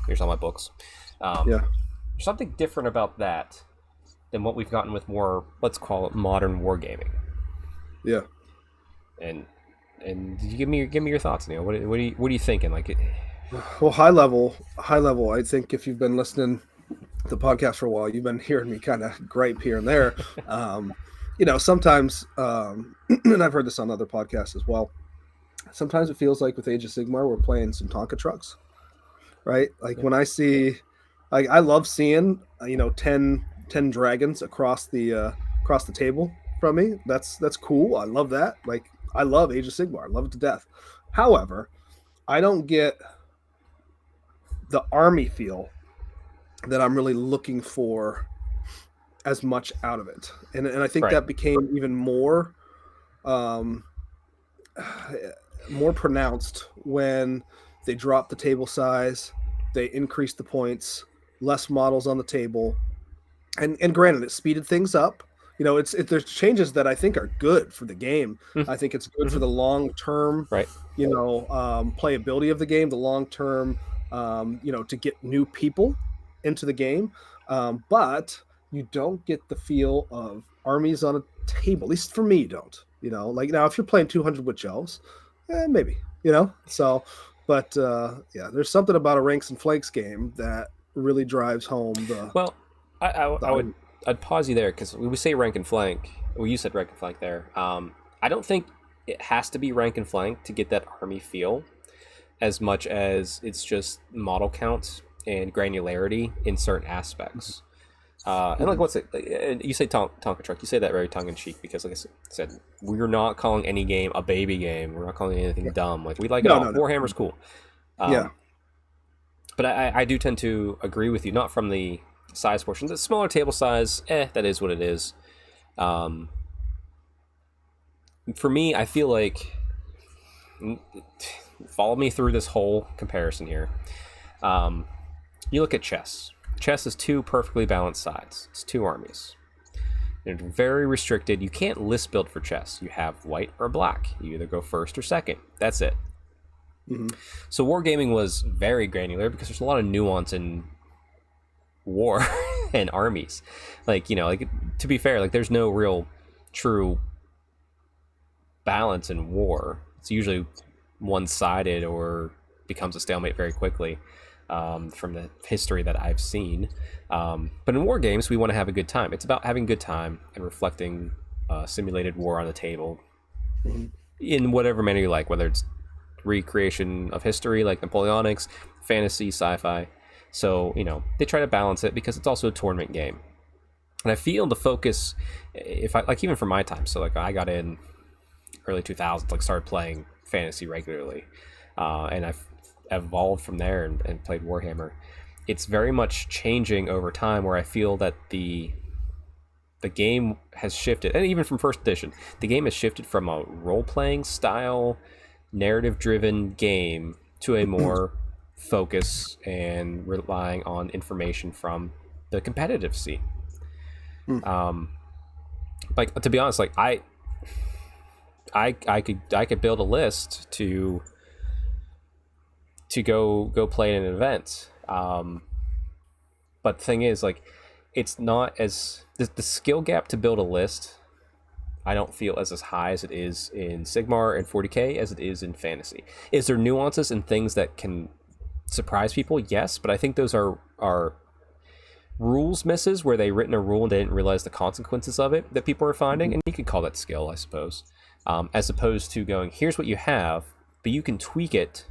here's all my books. There's something different about that than what we've gotten with more, let's call it, modern wargaming. Yeah. And give me your thoughts, Neil. What are you thinking? Like, well, high level. I think if you've been listening to the podcast for a while, you've been hearing me kind of gripe here and there. Sometimes, and I've heard this on other podcasts as well. Sometimes it feels like with Age of Sigmar, we're playing some Tonka trucks, right? Like when I see, like I love seeing, 10 dragons across the table from me. That's cool. I love that. Like I love Age of Sigmar. I love it to death. However, I don't get the army feel that I'm really looking for as much out of it. And I think that became even more pronounced when they dropped the table size, they increased the points, less models on the table. And granted, it speeded things up. There's changes that I think are good for the game. I think it's good for the long-term, playability of the game, the long-term, to get new people into the game. But you don't get the feel of armies on a table. At least for me, you don't. Like now, if you're playing 200 witch elves, maybe. So, but there's something about a ranks and flanks game that really drives home the. Well, I'd pause you there, because we say rank and flank. Well, you said rank and flank there. I don't think it has to be rank and flank to get that army feel, as much as it's just model count and granularity in certain aspects. And like, what's it? You say Tonka Truck. You say that very tongue in cheek because, like I said, we're not calling any game a baby game. We're not calling anything dumb. Like we like it all. No. Warhammer's cool. Yeah. But I do tend to agree with you, not from the size portion. The smaller table size, that is what it is. For me, I feel like, follow me through this whole comparison here. You look at chess. Chess is two perfectly balanced sides. It's two armies. They're very restricted. You can't list build for chess. You have white or black. You either go first or second. That's it. Mm-hmm. So wargaming was very granular because there's a lot of nuance in war and armies. Like, like, to be fair, like, there's no real true balance in war. It's usually one-sided or becomes a stalemate very quickly. From the history that I've seen. But in war games, we want to have a good time. It's about having a good time and reflecting simulated war on the table in whatever manner you like, whether it's recreation of history like Napoleonics, fantasy, sci-fi. So, they try to balance it because it's also a tournament game. And I feel the focus, if I like, even for my time, so like I got in early 2000s, like started playing fantasy regularly, and I've evolved from there and played Warhammer. It's very much changing over time, where I feel that the game has shifted, and even from first edition, the game has shifted from a role-playing style, narrative-driven game to a more focus and relying on information from the competitive scene. Like, to be honest, like I could build a list to go play in an event. But the thing is, like, it's not as the skill gap to build a list, I don't feel as high as it is in Sigmar and 40k as it is in fantasy. Is there nuances and things that can surprise people? Yes, but I think those are rules misses where they written a rule and they didn't realize the consequences of it that people are finding, and you could call that skill, I suppose. As opposed to going, here's what you have, but you can tweak it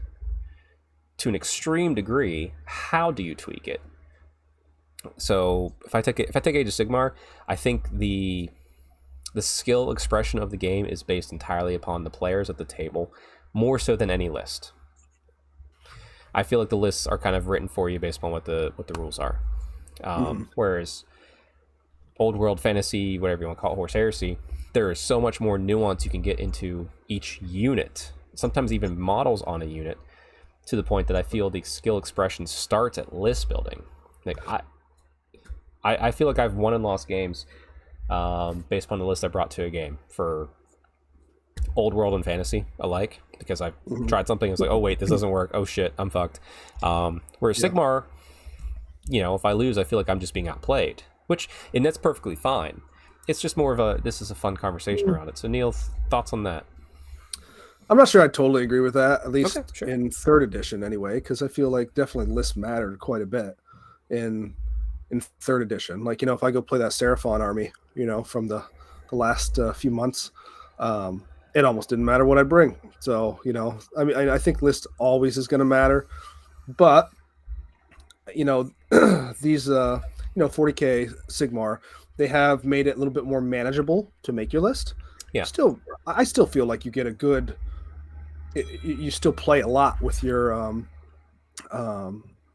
to an extreme degree. How do you tweak it? So if I take Age of Sigmar, I think the skill expression of the game is based entirely upon the players at the table, more so than any list. I feel like the lists are kind of written for you based on what the rules are. Whereas old world fantasy, whatever you want to call it, Horse Heresy, there is so much more nuance you can get into each unit, sometimes even models on a unit, to the point that I feel the skill expression starts at list building. Like I feel like I've won and lost games based upon the list I brought to a game for old world and fantasy alike, because I've tried something and it's like, oh wait, this doesn't work, oh shit, I'm fucked. Whereas Sigmar, if I lose, I feel like I'm just being outplayed, and that's perfectly fine. It's just more of this is a fun conversation around it. So Neil, thoughts on that? I'm not sure I totally agree with that, at least in third edition anyway, because I feel like definitely lists mattered quite a bit in third edition. Like, if I go play that Seraphon army, from the last few months, it almost didn't matter what I bring. So, I mean, I think list always is going to matter, but, these, 40k Sigmar, they have made it a little bit more manageable to make your list. Yeah. I still feel like you get a good, you still play a lot with your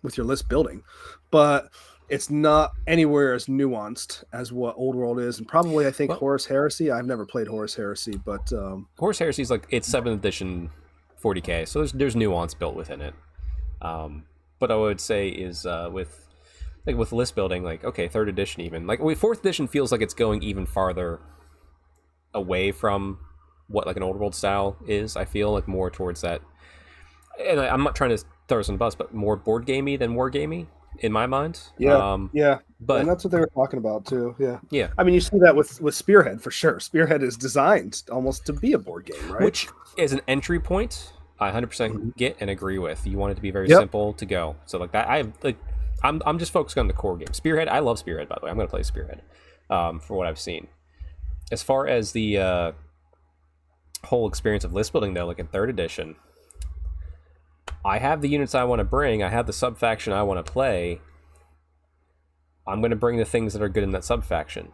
list building, but it's not anywhere as nuanced as what Old World is, and probably I think Horus Heresy. I've never played Horus Heresy, but Horus Heresy is like, it's 7th edition 40k, so there's nuance built within it. But I would say is with list building, like, okay, 3rd edition even, like 4th edition feels like it's going even farther away from what like an Old World style is. I feel like more towards that, and I'm not trying to throw us on the bus, but more board gamey than war gamey in my mind. Yeah, but and that's what they were talking about too. Yeah. I mean, you see that with Spearhead for sure. Spearhead is designed almost to be a board game, right? Which is an entry point I 100% get and agree with. You want it to be very simple to go. So like that, I'm just focusing on the core game. Spearhead, I love Spearhead, by the way. I'm going to play Spearhead for what I've seen. As far as the whole experience of list building, though, like in 3rd edition, I have the units I want to bring. I have the sub-faction I want to play. I'm going to bring the things that are good in that sub-faction.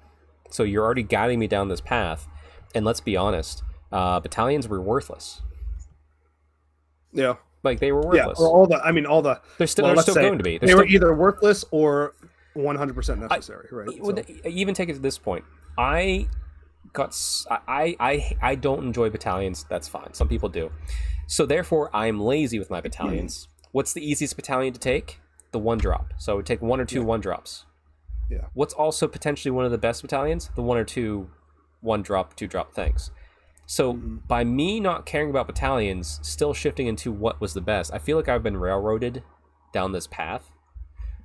So you're already guiding me down this path, and let's be honest, battalions were worthless. Yeah. Like, they were worthless. Yeah, or all the... They're still going to be. They were either worthless or 100% necessary, right? Even take it to this point. I don't enjoy battalions. That's fine. Some people do. So therefore, I'm lazy with my battalions. What's the easiest battalion to take? The 1-drop. So I would take 1 or 2 1-drops. Yeah. What's also potentially one of the best battalions? The 1 or 2 1-drop, 2-drop things. So by me not caring about battalions, still shifting into what was the best, I feel like I've been railroaded down this path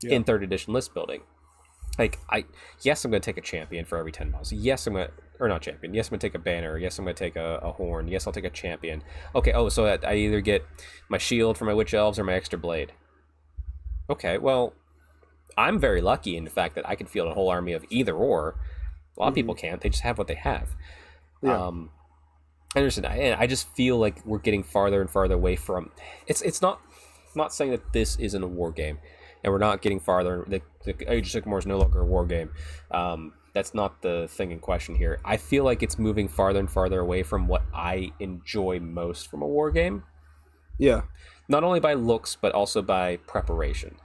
in 3rd edition list building. Like, yes, I'm going to take a champion for every 10 miles. Yes, I'm going to, or not champion. Yes, I'm going to take a banner. Yes, I'm going to take a horn. Yes, I'll take a champion. Okay, so I either get my shield for my witch elves or my extra blade. Okay, well, I'm very lucky in the fact that I can field a whole army of either or. A lot of people can't. They just have what they have. Yeah. I understand. I just feel like we're getting farther and farther away from... It's not... I'm not saying that this isn't a war game, and we're not getting farther. The Age of Sigmar is no longer a war game. That's not the thing in question here. I feel like it's moving farther and farther away from what I enjoy most from a war game. Yeah. Not only by looks, but also by preparation.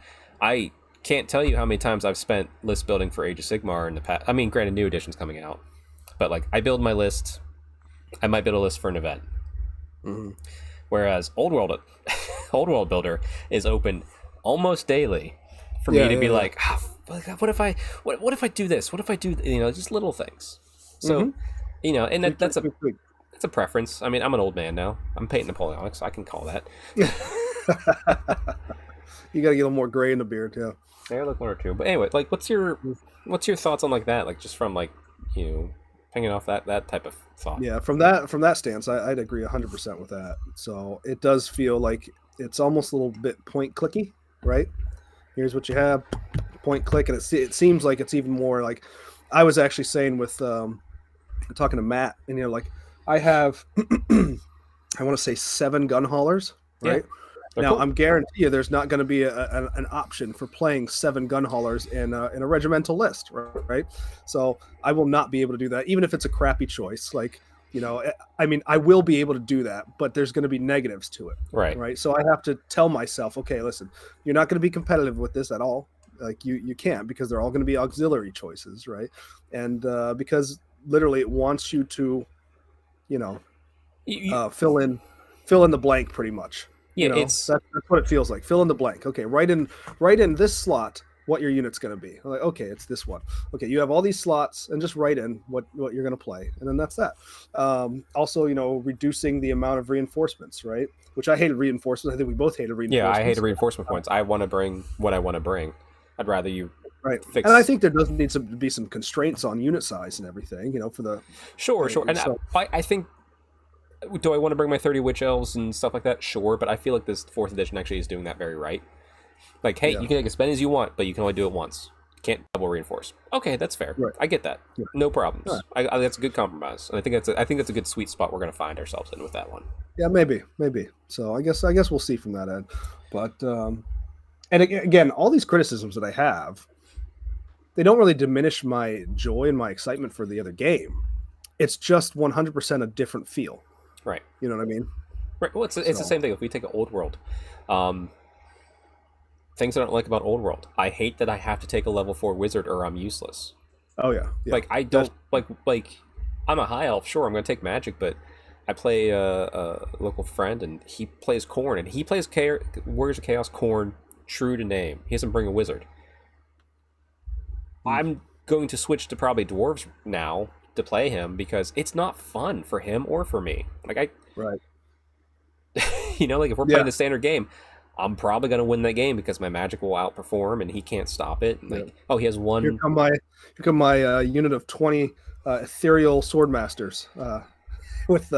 I can't tell you how many times I've spent list building for Age of Sigmar in the past. I mean, granted, new edition's coming out, but like, I build my list. I might build a list for an event. Whereas Old World Builder is open almost daily for me to be like, what if I do this? What if I do, just little things. So, and that's a preference. I mean, I'm an old man now. I'm painting Napoleonic, so I can call that. You got to get a little more gray in the beard, yeah. Yeah, like 1 or 2. But anyway, like, what's your thoughts on like that? Like, just from like, hanging off that type of thought. Yeah, from that stance, I'd agree 100% with that. So it does feel like it's almost a little bit point clicky, right? Here's what you have, point click, and it seems like it's even more like I was actually saying with talking to Matt, and like I have I want to say 7 gun haulers, right? Yeah. Now cool. I'm guarantee you there's not going to be an option for playing 7 gun haulers in a regimental list, right? So I will not be able to do that, even if it's a crappy choice. Like, I mean, I will be able to do that, but there's going to be negatives to it, right? So I have to tell myself, okay, listen, you're not going to be competitive with this at all. Like you can't, because they're all going to be auxiliary choices, right? And because literally it wants you to, fill in the blank pretty much. Yeah, that's what it feels like. Fill in the blank. Okay, write in this slot what your unit's going to be. I'm like, okay, it's this one. Okay, you have all these slots, and just write in what you're going to play, and then that's that. Also, reducing the amount of reinforcements, right? Which I hated reinforcements. I think we both hated reinforcements. Yeah, I hated reinforcement points. I want to bring what I want to bring. I'd rather you fix. And I think there does need to be some constraints on unit size and everything. For the sure. And I think. Do I want to bring my 30 witch elves and stuff like that? Sure, but I feel like this 4th edition actually is doing that very right. Like, hey, you can take as many as you want, but you can only do it once. You can't double reinforce. Okay, that's fair. Right. I get that. Yeah. No problems. Right. That's a good compromise, and I think that's a good sweet spot we're going to find ourselves in with that one. Yeah, maybe. So I guess we'll see from that end. But and again, all these criticisms that I have, they don't really diminish my joy and my excitement for the other game. It's just 100% a different feel. Right. You know what I mean? Right. Well, it's the same thing. If we take an Old World, things I don't like about Old World, I hate that I have to take a level 4 wizard or I'm useless. Oh yeah. Like I don't like I'm a high elf. Sure, I'm going to take magic, but I play a local friend and he plays Khorne and he plays Warriors of Chaos Khorne true to name. He doesn't bring a wizard. I'm going to switch to probably dwarves now to play him because it's not fun for him or for me. Like right. Like if we're playing the standard game, I'm probably going to win that game because my magic will outperform and he can't stop it. Like, he has one. Here come my unit of 20 ethereal swordmasters. Which,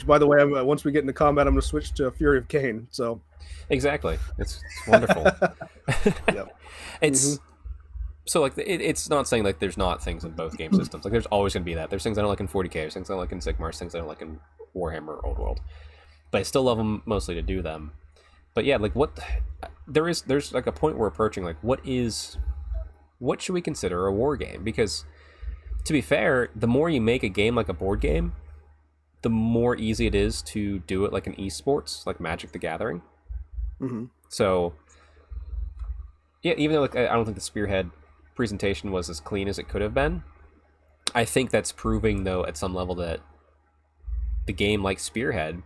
by the way, once we get into combat, I'm going to switch to Fury of Cain. So exactly, it's wonderful. It's. So, like, it's not saying, like, there's not things in both game systems. Like, there's always going to be that. There's things I don't like in 40k, there's things I don't like in Sigmar, there's things I don't like in Warhammer Old World. But I still love them mostly to do them. But, yeah, like, there's, like, a point we're approaching, like, what is what should we consider a war game? Because to be fair, the more you make a game like a board game, the more easy it is to do it like an esports, like Magic the Gathering. Mm-hmm. So, yeah, even though I don't think the Spearhead presentation was as clean as it could have been, I think that's proving, though, at some level that the game like Spearhead,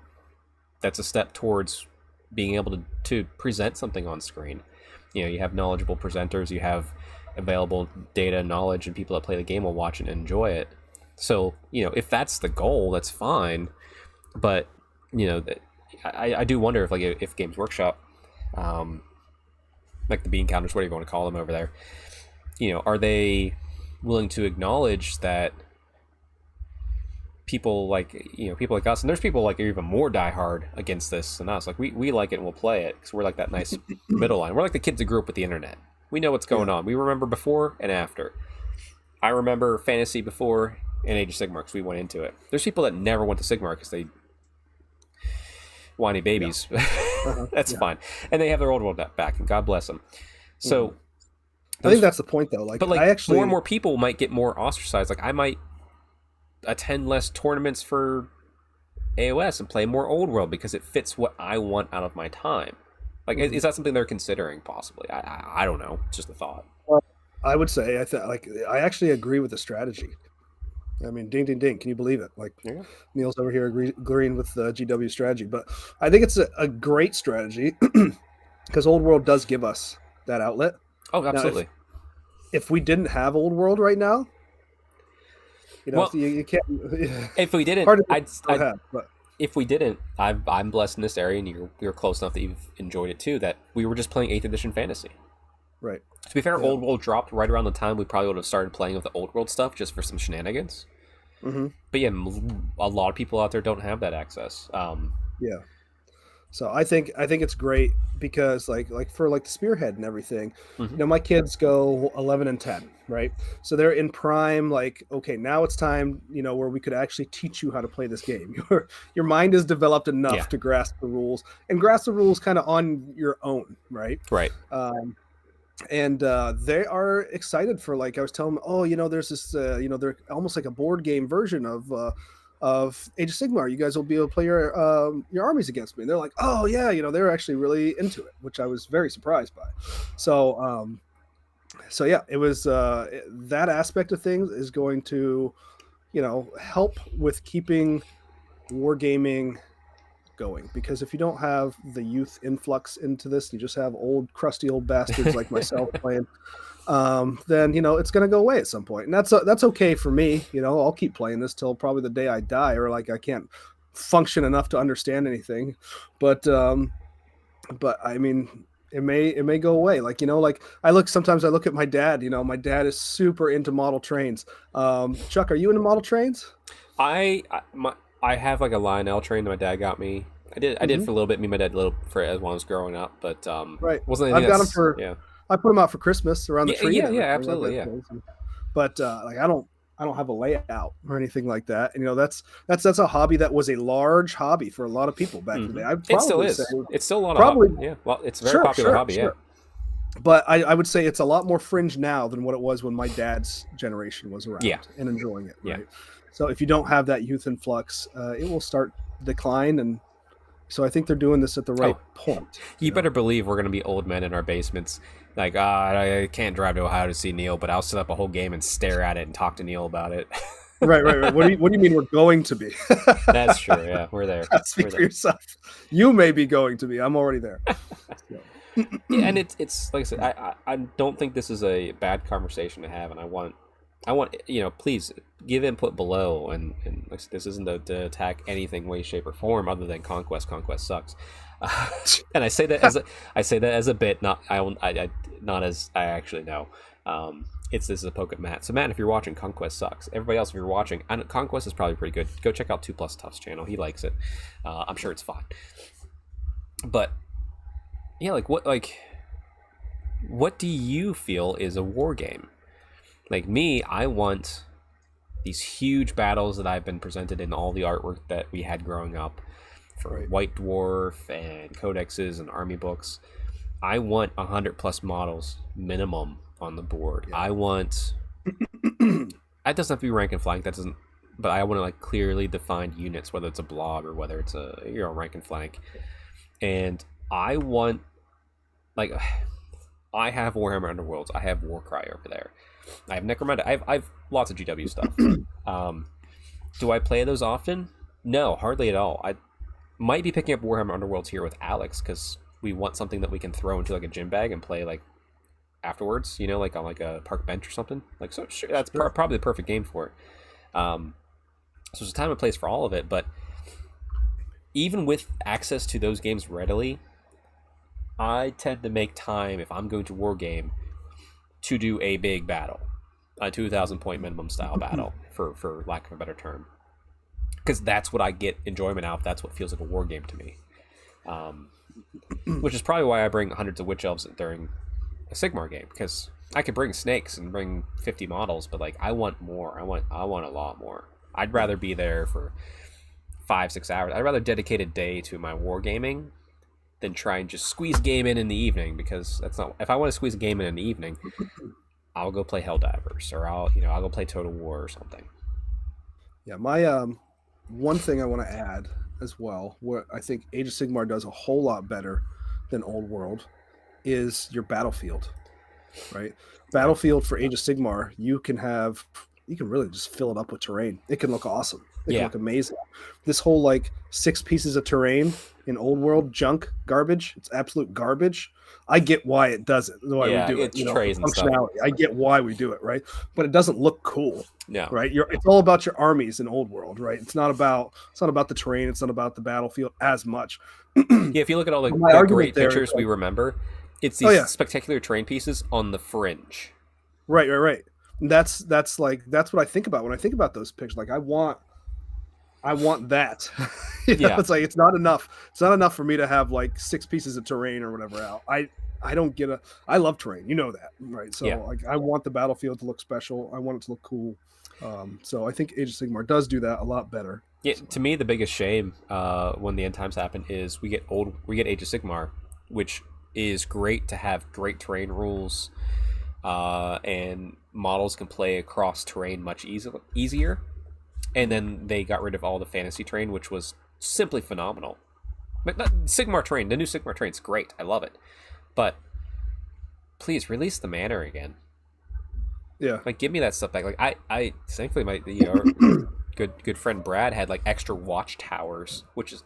that's a step towards being able to present something on screen. You know, you have knowledgeable presenters, you have available data, knowledge, and people that play the game will watch it and enjoy it. So, you know, if that's the goal, that's fine. But, you know, I do wonder if Games Workshop, like the bean counters, whatever you want to call them over there, you know, are they willing to acknowledge that people like us, and there's people like are even more diehard against this than us. Like we like it and we'll play it because we're like that nice middle line. We're like the kids that grew up with the internet. We know what's going on. We remember before and after. I remember fantasy before and Age of Sigmar because we went into it. There's people that never went to Sigmar because they whiny babies. Yeah. That's fine, and they have their old world back, and God bless them. So I think that's the point, though. Like, but like I actually, more and more people might get more ostracized. Like I might attend less tournaments for AOS and play more old world because it fits what I want out of my time. Like, is that something they're considering? Possibly. I don't know. It's just a thought. Well, I would say I actually agree with the strategy. I mean, ding, ding, ding. Can you believe it? Like, yeah. Neil's over here agreeing with the GW strategy, but I think it's a great strategy because Old World does give us that outlet. Oh, absolutely. Now, if we didn't have Old World right now, you know, well, you can't. If we didn't, if we didn't, I'm blessed in this area, and you're close enough that you've enjoyed it too. That we were just playing 8th edition fantasy. Right. To be fair, Old World dropped right around the time we probably would have started playing with the Old World stuff just for some shenanigans. Mm-hmm. But yeah, a lot of people out there don't have that access. Yeah. So I think it's great because like for like the Spearhead and everything, you know, my kids go 11 and 10, right? So they're in prime, like, okay, now it's time, you know, where we could actually teach you how to play this game. Your mind is developed enough to grasp the rules kind of on your own, right? Right. And they are excited for, like I was telling them, oh, you know, there's this, you know, they're almost like a board game version of Age of Sigmar. You guys will be able to play your armies against me. And they're like, oh yeah, you know, they're actually really into it, which I was very surprised by. So yeah, it was that aspect of things is going to, you know, help with keeping wargaming going, because if you don't have the youth influx into this, you just have crusty old bastards like myself playing, then, you know, it's going to go away at some point. And that's okay for me. You know, I'll keep playing this till probably the day I die, or like I can't function enough to understand anything. But I mean, it may go away. Like, you know, like sometimes I look at my dad, you know, my dad is super into model trains. Chuck, are you into model trains? I have like a Lionel train that my dad got me. I did for a little bit. Me and my dad for as when I was growing up, but right. Wasn't I've got them for I put them out for Christmas around the tree. Yeah, absolutely, yeah. But like I don't have a layout or anything like that. And, you know, that's a hobby that was a large hobby for a lot of people back in the day. It still is. It's still a lot of hobby. Yeah, well, it's a very popular hobby. Sure. Yeah. But I would say it's a lot more fringe now than what it was when my dad's generation was around and enjoying it. Right? Yeah. So if you don't have that youth influx, it will start decline. And so I think they're doing this at the right point. You better believe we're going to be old men in our basements. Like, I can't drive to Ohio to see Neil, but I'll set up a whole game and stare at it and talk to Neil about it. Right. What do you mean we're going to be? That's true. Yeah, we're there. Speak for yourself. You may be going to be. I'm already there. Yeah, and it's like I said, I don't think this is a bad conversation to have, and I want, you know, please give input below, and like, this isn't to attack anything, way, shape, or form other than Conquest. Conquest sucks, and I say that as a bit, not as I actually know. This is a poke at Matt. So Matt, if you're watching, Conquest sucks. Everybody else, if you're watching, Conquest is probably pretty good. Go check out 2 Plus Tough's channel. He likes it. I'm sure it's fine. But yeah, what do you feel is a war game? Like me, I want these huge battles that I've been presented in all the artwork that we had growing up for White Dwarf and codexes and army books. I want 100 plus models minimum on the board. Yeah. I want. That doesn't have to be rank and flank. That doesn't. But I want to like clearly defined units, whether it's a blob or whether it's a rank and flank. And I want, like, I have Warhammer Underworlds. I have Warcry over there. I have Necromunda. I've lots of GW stuff. Do I play those often? No, hardly at all. I might be picking up Warhammer Underworlds here with Alex because we want something that we can throw into like a gym bag and play like afterwards. You know, like on like a park bench or something. Like so, sure, that's probably the perfect game for it. So there's a time and place for all of it, but even with access to those games readily, I tend to make time if I'm going to Wargame to do a big battle, a 2,000 point minimum style battle, for lack of a better term, because that's what I get enjoyment out of. That's what feels like a Wargame to me, which is probably why I bring hundreds of Witch Elves during a Sigmar game, because I could bring snakes and bring 50 models, but like I want more. I want a lot more. I'd rather be there for 5-6 hours. I'd rather dedicate a day to my wargaming than try and just squeeze game in the evening, because that's not. If I want to squeeze a game in the evening, I'll go play Helldivers, or I'll go play Total War or something. Yeah, my one thing I want to add as well, what I think Age of Sigmar does a whole lot better than Old World, is your battlefield. Right, battlefield for Age of Sigmar, you can really just fill it up with terrain. It can look awesome. It can look amazing. This whole like 6 pieces of terrain in Old World, junk, garbage. It's absolute garbage. I get why it does it, the way we do it. Trays and stuff. I get why we do it, right? But it doesn't look cool. No. Right? It's all about your armies in Old World, right? It's not about the terrain. It's not about the battlefield as much. If you look at all the great pictures we remember, it's these spectacular terrain pieces on the fringe. Right. That's what I think about when I think about those pictures. Like I want that. It's like it's not enough. It's not enough for me to have like 6 pieces of terrain or whatever out. I don't get I love terrain. You know that, right? So like I want the battlefield to look special. I want it to look cool. So I think Age of Sigmar does do that a lot better. Yeah, to me the biggest shame when the end times happen is we get Age of Sigmar, which is great to have great terrain rules, and models can play across terrain much easier. And then they got rid of all the fantasy terrain, which was simply phenomenal. But Sigmar terrain, the new Sigmar terrain is great. I love it. But please release the manor again. Yeah. Like give me that stuff back. Like I thankfully my good friend Brad had like extra watchtowers, which is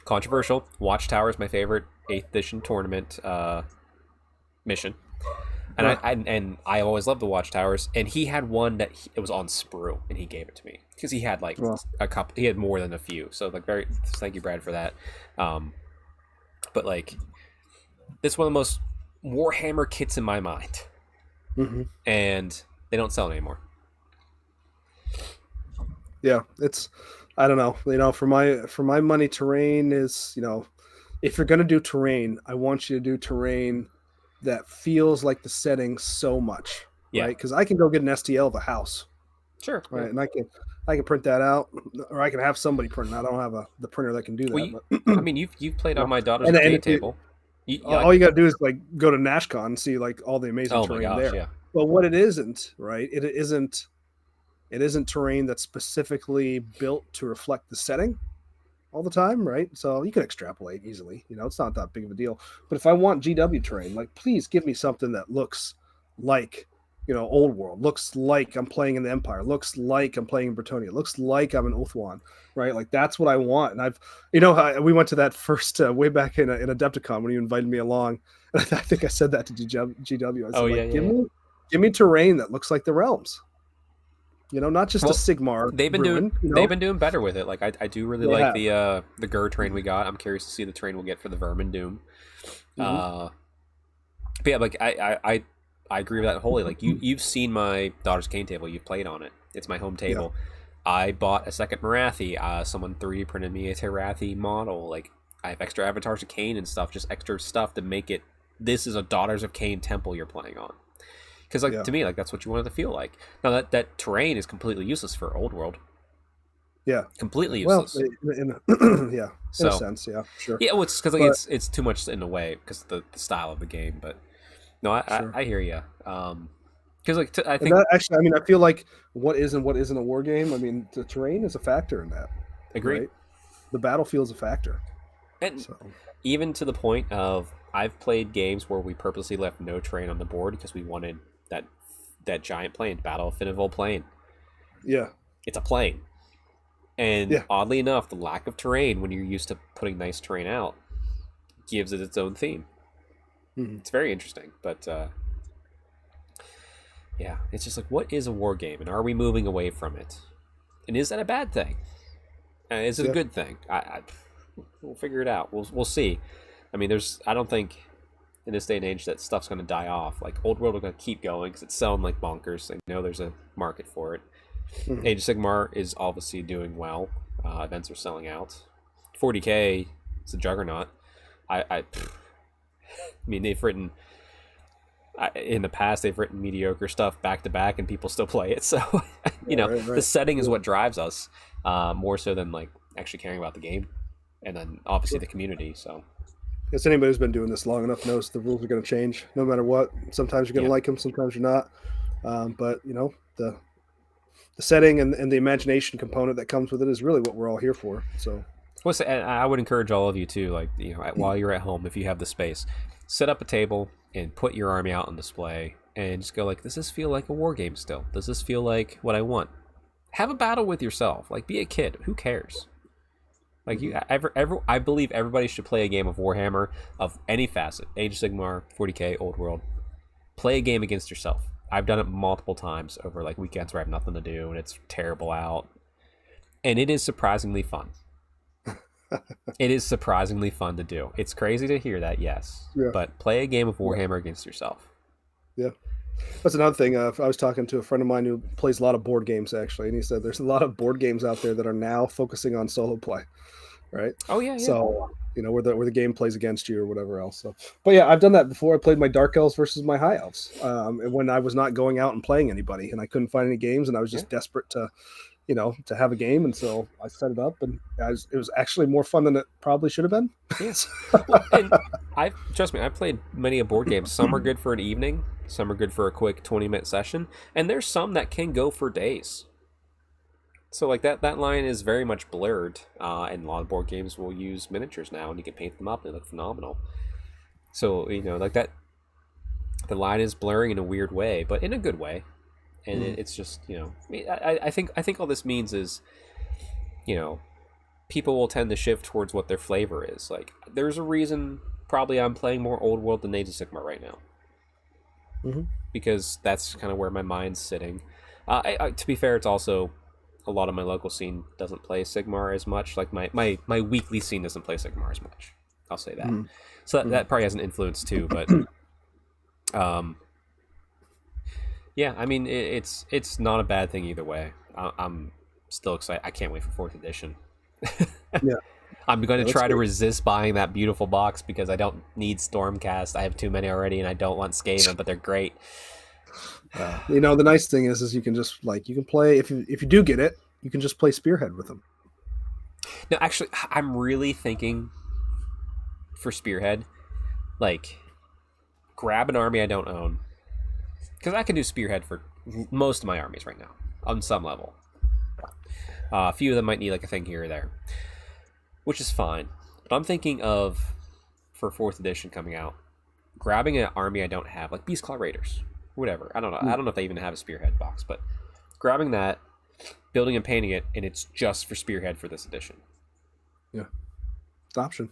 controversial. Watchtower is my favorite 8th edition tournament mission. And I always loved the watchtowers, and he had one that it was on sprue, and he gave it to me because he had like a couple. He had more than a few, so like thank you, Brad, for that. But like, it's one of the most Warhammer kits in my mind, and they don't sell it anymore. Yeah, it's I don't know. For my money, terrain is if you're gonna do terrain, I want you to do terrain that feels like the setting so much, right? Because I can go get an STL of a house, sure, right, and I can print that out, or I can have somebody print it. I don't have the printer that can do that. I mean, you've played on my daughter's game table. All you got to do is like go to NashCon and see like all the amazing terrain there. Yeah. But what it isn't, right? It isn't terrain that's specifically built to reflect the setting all the time, right? So you can extrapolate easily. It's not that big of a deal. But if I want GW terrain, like please give me something that looks like Old World, looks like I'm playing in the Empire, looks like I'm playing in Bretonnia, looks like I'm in Ulthuan, right? Like that's what I want. And we went to that first way back in Adepticon when you invited me along, and I think I said that to GW. I said, give me terrain that looks like the realms. Not just a Sigmar. They've been doing better with it. Like I do really like the Gur train we got. I'm curious to see the train we'll get for the Vermin Doom. But yeah, like I agree with that wholly. Like you've seen my daughter's cane table. You've played on it. It's my home table. Yeah. I bought a second Marathi. Someone 3D printed me a Terathi model. Like I have extra avatars of Cain and stuff, just extra stuff to make it. This is a Daughters of Cain temple you're playing on. Because to me, like that's what you want it to feel like. Now that terrain is completely useless for Old World. Yeah, completely useless. Well, in a sense, yeah, sure. Yeah, well, it's because it's too much in the way because of the style of the game. But No, I hear you. Because like I think actually, I mean, I feel like what is and what isn't a war game. I mean, the terrain is a factor in that. Agreed. Right? The battlefield is a factor. And even to the point of I've played games where we purposely left no terrain on the board because we wanted that giant plane, Battle of Finneville Plain. Yeah. It's a plane. And oddly enough, the lack of terrain when you're used to putting nice terrain out gives it its own theme. Mm-hmm. It's very interesting, but yeah, it's just like, what is a war game, and are we moving away from it? And is that a bad thing? Is it a good thing? We'll figure it out. We'll see. I mean, I don't think in this day and age that stuff's going to die off. Like, Old World are going to keep going because it's selling like bonkers. They know there's a market for it. Mm-hmm. Age of Sigmar is obviously doing well. Events are selling out. 40K is a juggernaut. I mean, they've written in the past. They've written mediocre stuff back to back, and people still play it. So, the setting is what drives us more so than like actually caring about the game, and then obviously the community. So, yes, anybody who's been doing this long enough knows the rules are going to change no matter what. Sometimes you're going to like them, sometimes you're not. But the setting and the imagination component that comes with it is really what we're all here for. So. Well, I would encourage all of you too, like, while you're at home, if you have the space, set up a table and put your army out on display and just go like, does this feel like a war game still? Does this feel like what I want? Have a battle with yourself. Like, be a kid. Who cares? Like, I believe everybody should play a game of Warhammer of any facet. Age of Sigmar, 40K, Old World. Play a game against yourself. I've done it multiple times over like weekends where I have nothing to do and it's terrible out. And it is surprisingly fun. It is surprisingly fun to do. It's crazy to hear that, yes. Yeah. But play a game of Warhammer against yourself. Yeah. That's another thing. I was talking to a friend of mine who plays a lot of board games, actually, and he said there's a lot of board games out there that are now focusing on solo play, right? Oh, yeah. So, where the game plays against you or whatever else. So, but yeah, I've done that before. I played my Dark Elves versus my High Elves when I was not going out and playing anybody, and I couldn't find any games, and I was just desperate to have a game, and so I set it up, and it was actually more fun than it probably should have been. Yes. And trust me, I've played many a board game. Some are good for an evening, some are good for a quick 20-minute session, and there's some that can go for days. So like that line is very much blurred, and a lot of board games will use miniatures now, and you can paint them up, and they look phenomenal. So, like that, the line is blurring in a weird way, but in a good way. And it's just, I think all this means is, people will tend to shift towards what their flavor is. Like, there's a reason probably I'm playing more Old World than Age of Sigmar right now. Mm-hmm. Because that's kind of where my mind's sitting. To be fair, it's also a lot of my local scene doesn't play Sigmar as much. Like, my weekly scene doesn't play Sigmar as much. I'll say that. Mm-hmm. So that probably has an influence too, but... yeah, I mean, it's not a bad thing either way. I'm still excited. I can't wait for 4th edition. Yeah, I'm going to try to resist buying that beautiful box because I don't need Stormcast. I have too many already, and I don't want Skaven, but they're great. The nice thing is you can just you can play if you do get it, you can just play Spearhead with them. No, actually, I'm really thinking for Spearhead, grab an army I don't own. Because I can do Spearhead for most of my armies right now, on some level. A few of them might need a thing here or there, which is fine. But I'm thinking of, for 4th edition coming out, grabbing an army I don't have, like Beastclaw Raiders, whatever. I don't know. I don't know if they even have a Spearhead box, but grabbing that, building and painting it, and it's just for Spearhead for this edition. Yeah, it's an option.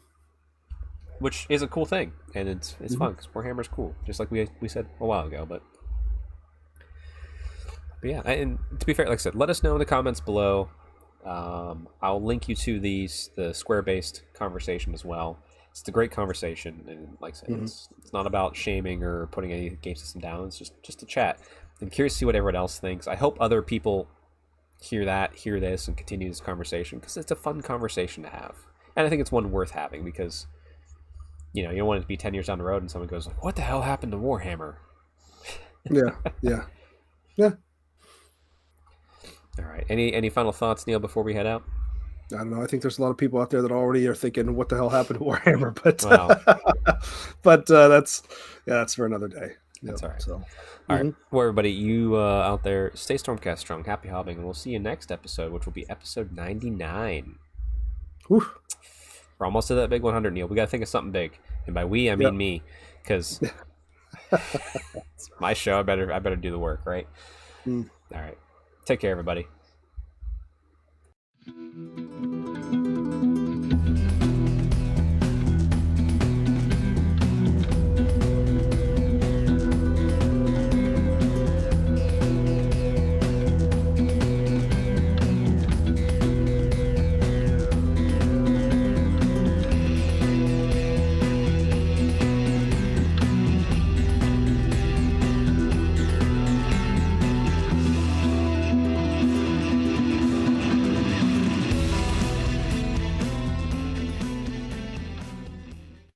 Which is a cool thing, and it's fun because Warhammer's cool, just like we said a while ago, But yeah, and to be fair, like I said, let us know in the comments below. I'll link you to the square-based conversation as well. It's a great conversation, and like I said, it's not about shaming or putting any game system down. It's just a chat. I'm curious to see what everyone else thinks. I hope other people hear this, and continue this conversation because it's a fun conversation to have, and I think it's one worth having because you don't want it to be 10 years down the road and someone goes like, "What the hell happened to Warhammer?" Yeah. All right. Any final thoughts, Neil, before we head out? I don't know. I think there's a lot of people out there that already are thinking, "What the hell happened to Warhammer?" But wow. but that's for another day. That's all right. So, all right. Well, everybody, you out there, stay Stormcast strong. Happy hobbing, and we'll see you next episode, which will be episode 99. Whew. We're almost to that big 100, Neil. We got to think of something big, and by we I mean me, because it's my show. I better do the work, right? All right. Take care, everybody.